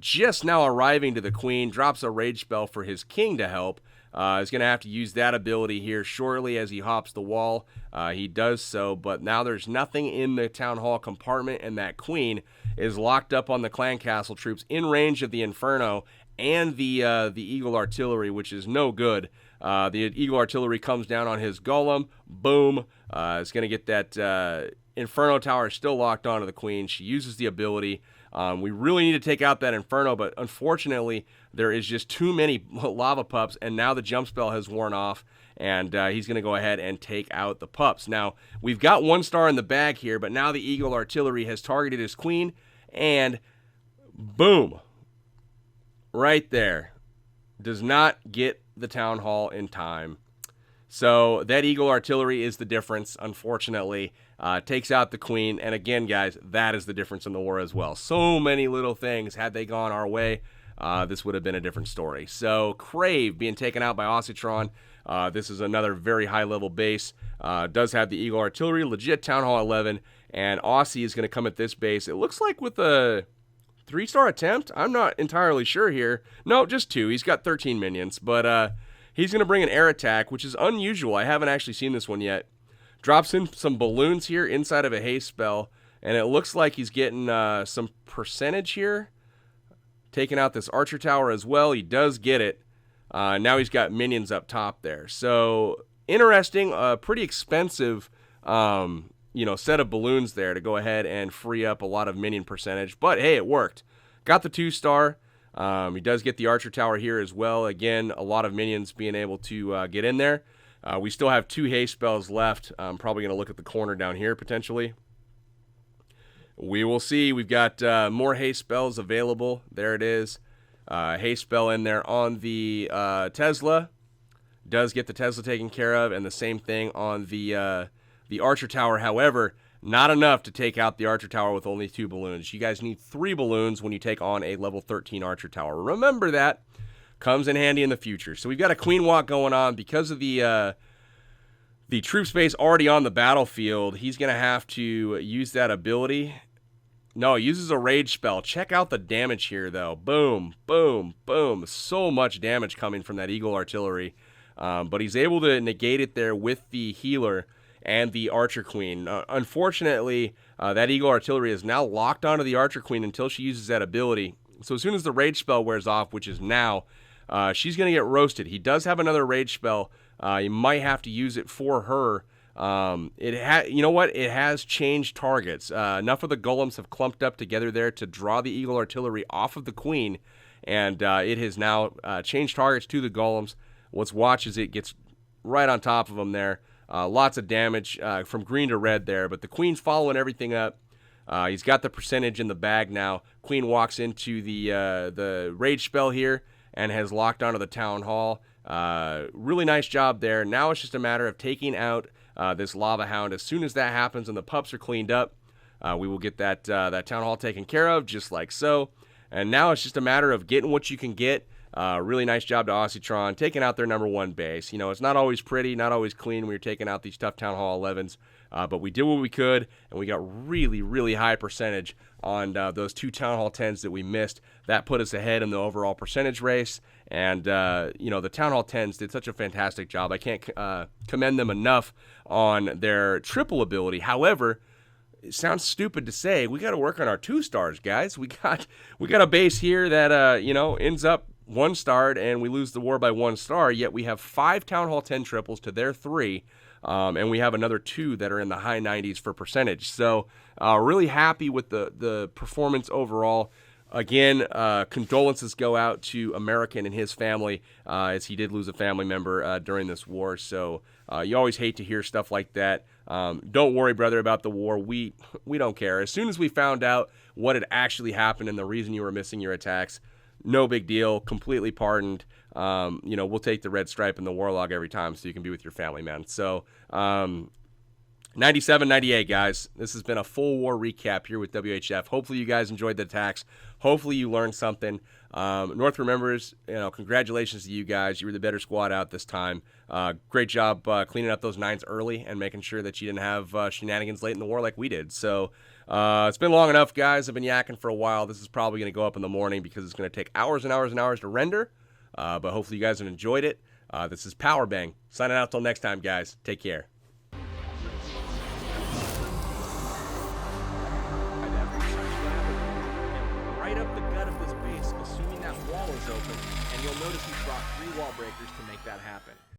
Just now arriving to the queen, drops a rage spell for his king to help. He's going to have to use that ability here shortly as he hops the wall. He does so, but now there's nothing in the town hall compartment, and that queen is locked up on the clan castle troops in range of the Inferno and the Eagle artillery, which is no good. The Eagle artillery comes down on his golem. Boom. It's going to get that Inferno tower still locked onto the queen. She uses the ability. We really need to take out that Inferno, but unfortunately, there is just too many lava pups, and now the jump spell has worn off, and he's going to go ahead and take out the pups. Now, we've got 1 star in the bag here, but now the Eagle artillery has targeted his queen, and boom. Right there. Does not get the town hall in time. So that Eagle artillery is the difference, unfortunately. Takes out the queen. And again, guys, that is the difference in the war as well. So many little things. Had they gone our way, this would have been a different story. So Crave being taken out by Ossitron. This is another very high-level base. Does have the Eagle artillery, legit Town Hall 11. And Aussie is going to come at this base. It looks like with a 3-star attempt. I'm not entirely sure here. No, just 2. He's got 13 minions. But he's going to bring an air attack, which is unusual. I haven't actually seen this one yet. Drops in some balloons here inside of a haste spell, and it looks like he's getting some percentage here. Taking out this archer tower as well. He does get it. Now he's got minions up top there. So interesting, pretty expensive, set of balloons there to go ahead and free up a lot of minion percentage. But hey, it worked. Got the 2-star. He does get the archer tower here as well. Again, a lot of minions being able to get in there. We still have 2 haste spells left. I'm probably going to look at the corner down here potentially. We will see. We've got more haste spells available. There it is. Haste spell in there on the Tesla. Does get the Tesla taken care of, and the same thing on the archer tower. However, not enough to take out the archer tower with only 2 balloons. You guys need 3 balloons when you take on a level 13 archer tower. Remember that. Comes in handy in the future. So we've got a queen walk going on because of the troop space already on the battlefield. He's going to have to use that ability. No, he uses a rage spell. Check out the damage here, though. Boom, boom, boom. So much damage coming from that Eagle artillery. But he's able to negate it there with the healer and the archer queen. Unfortunately, that Eagle artillery is now locked onto the archer queen until she uses that ability. So as soon as the rage spell wears off, which is now, she's going to get roasted. He does have another rage spell. You might have to use it for her. You know what? It has changed targets. Enough of the golems have clumped up together there to draw the Eagle artillery off of the queen, and it has now changed targets to the golems. Let's watch as it gets right on top of them there. Lots of damage from green to red there, but the queen's following everything up. He's got the percentage in the bag now. Queen walks into the rage spell here and has locked onto the town hall. Really nice job there. Now it's just a matter of taking out this lava hound. As soon as that happens and the pups are cleaned up, we will get that town hall taken care of, just like so. And now it's just a matter of getting what you can get. Really nice job to Ossitron, taking out their number 1 base. You know, it's not always pretty, not always clean when you're taking out these tough Town Hall 11s, but we did what we could, and we got really, really high percentage on those 2 Town Hall 10s that we missed. That put us ahead in the overall percentage race, and, the Town Hall 10s did such a fantastic job. I can't commend them enough on their triple ability. However, it sounds stupid to say, we got to work on our 2 stars, guys. We got a base here that, ends up 1-starred, and we lose the war by 1 star, yet we have 5 Town Hall 10 triples to their 3, and we have another 2 that are in the high 90s for percentage. So really happy with the performance overall. Again, condolences go out to American and his family, as he did lose a family member during this war. So you always hate to hear stuff like that. Don't worry, brother, about the war. We don't care. As soon as we found out what had actually happened and the reason you were missing your attacks, no big deal, completely pardoned. We'll take the red stripe and the war log every time so you can be with your family, man. So 97, 98, guys. This has been a full war recap here with WHF. Hopefully you guys enjoyed the attacks. Hopefully you learned something. North remembers, congratulations to you guys. You were the better squad out this time. Great job cleaning up those 9s early and making sure that you didn't have shenanigans late in the war like we did. So it's been long enough, guys. I've been yakking for a while. This is probably going to go up in the morning because it's going to take hours and hours and hours to render. But hopefully you guys have enjoyed it. This is Powerbang. Signing out till next time, guys. Take care. Right up the gut of this base, assuming that wall is open, and you'll notice we brought 3 wall breakers to make that happen.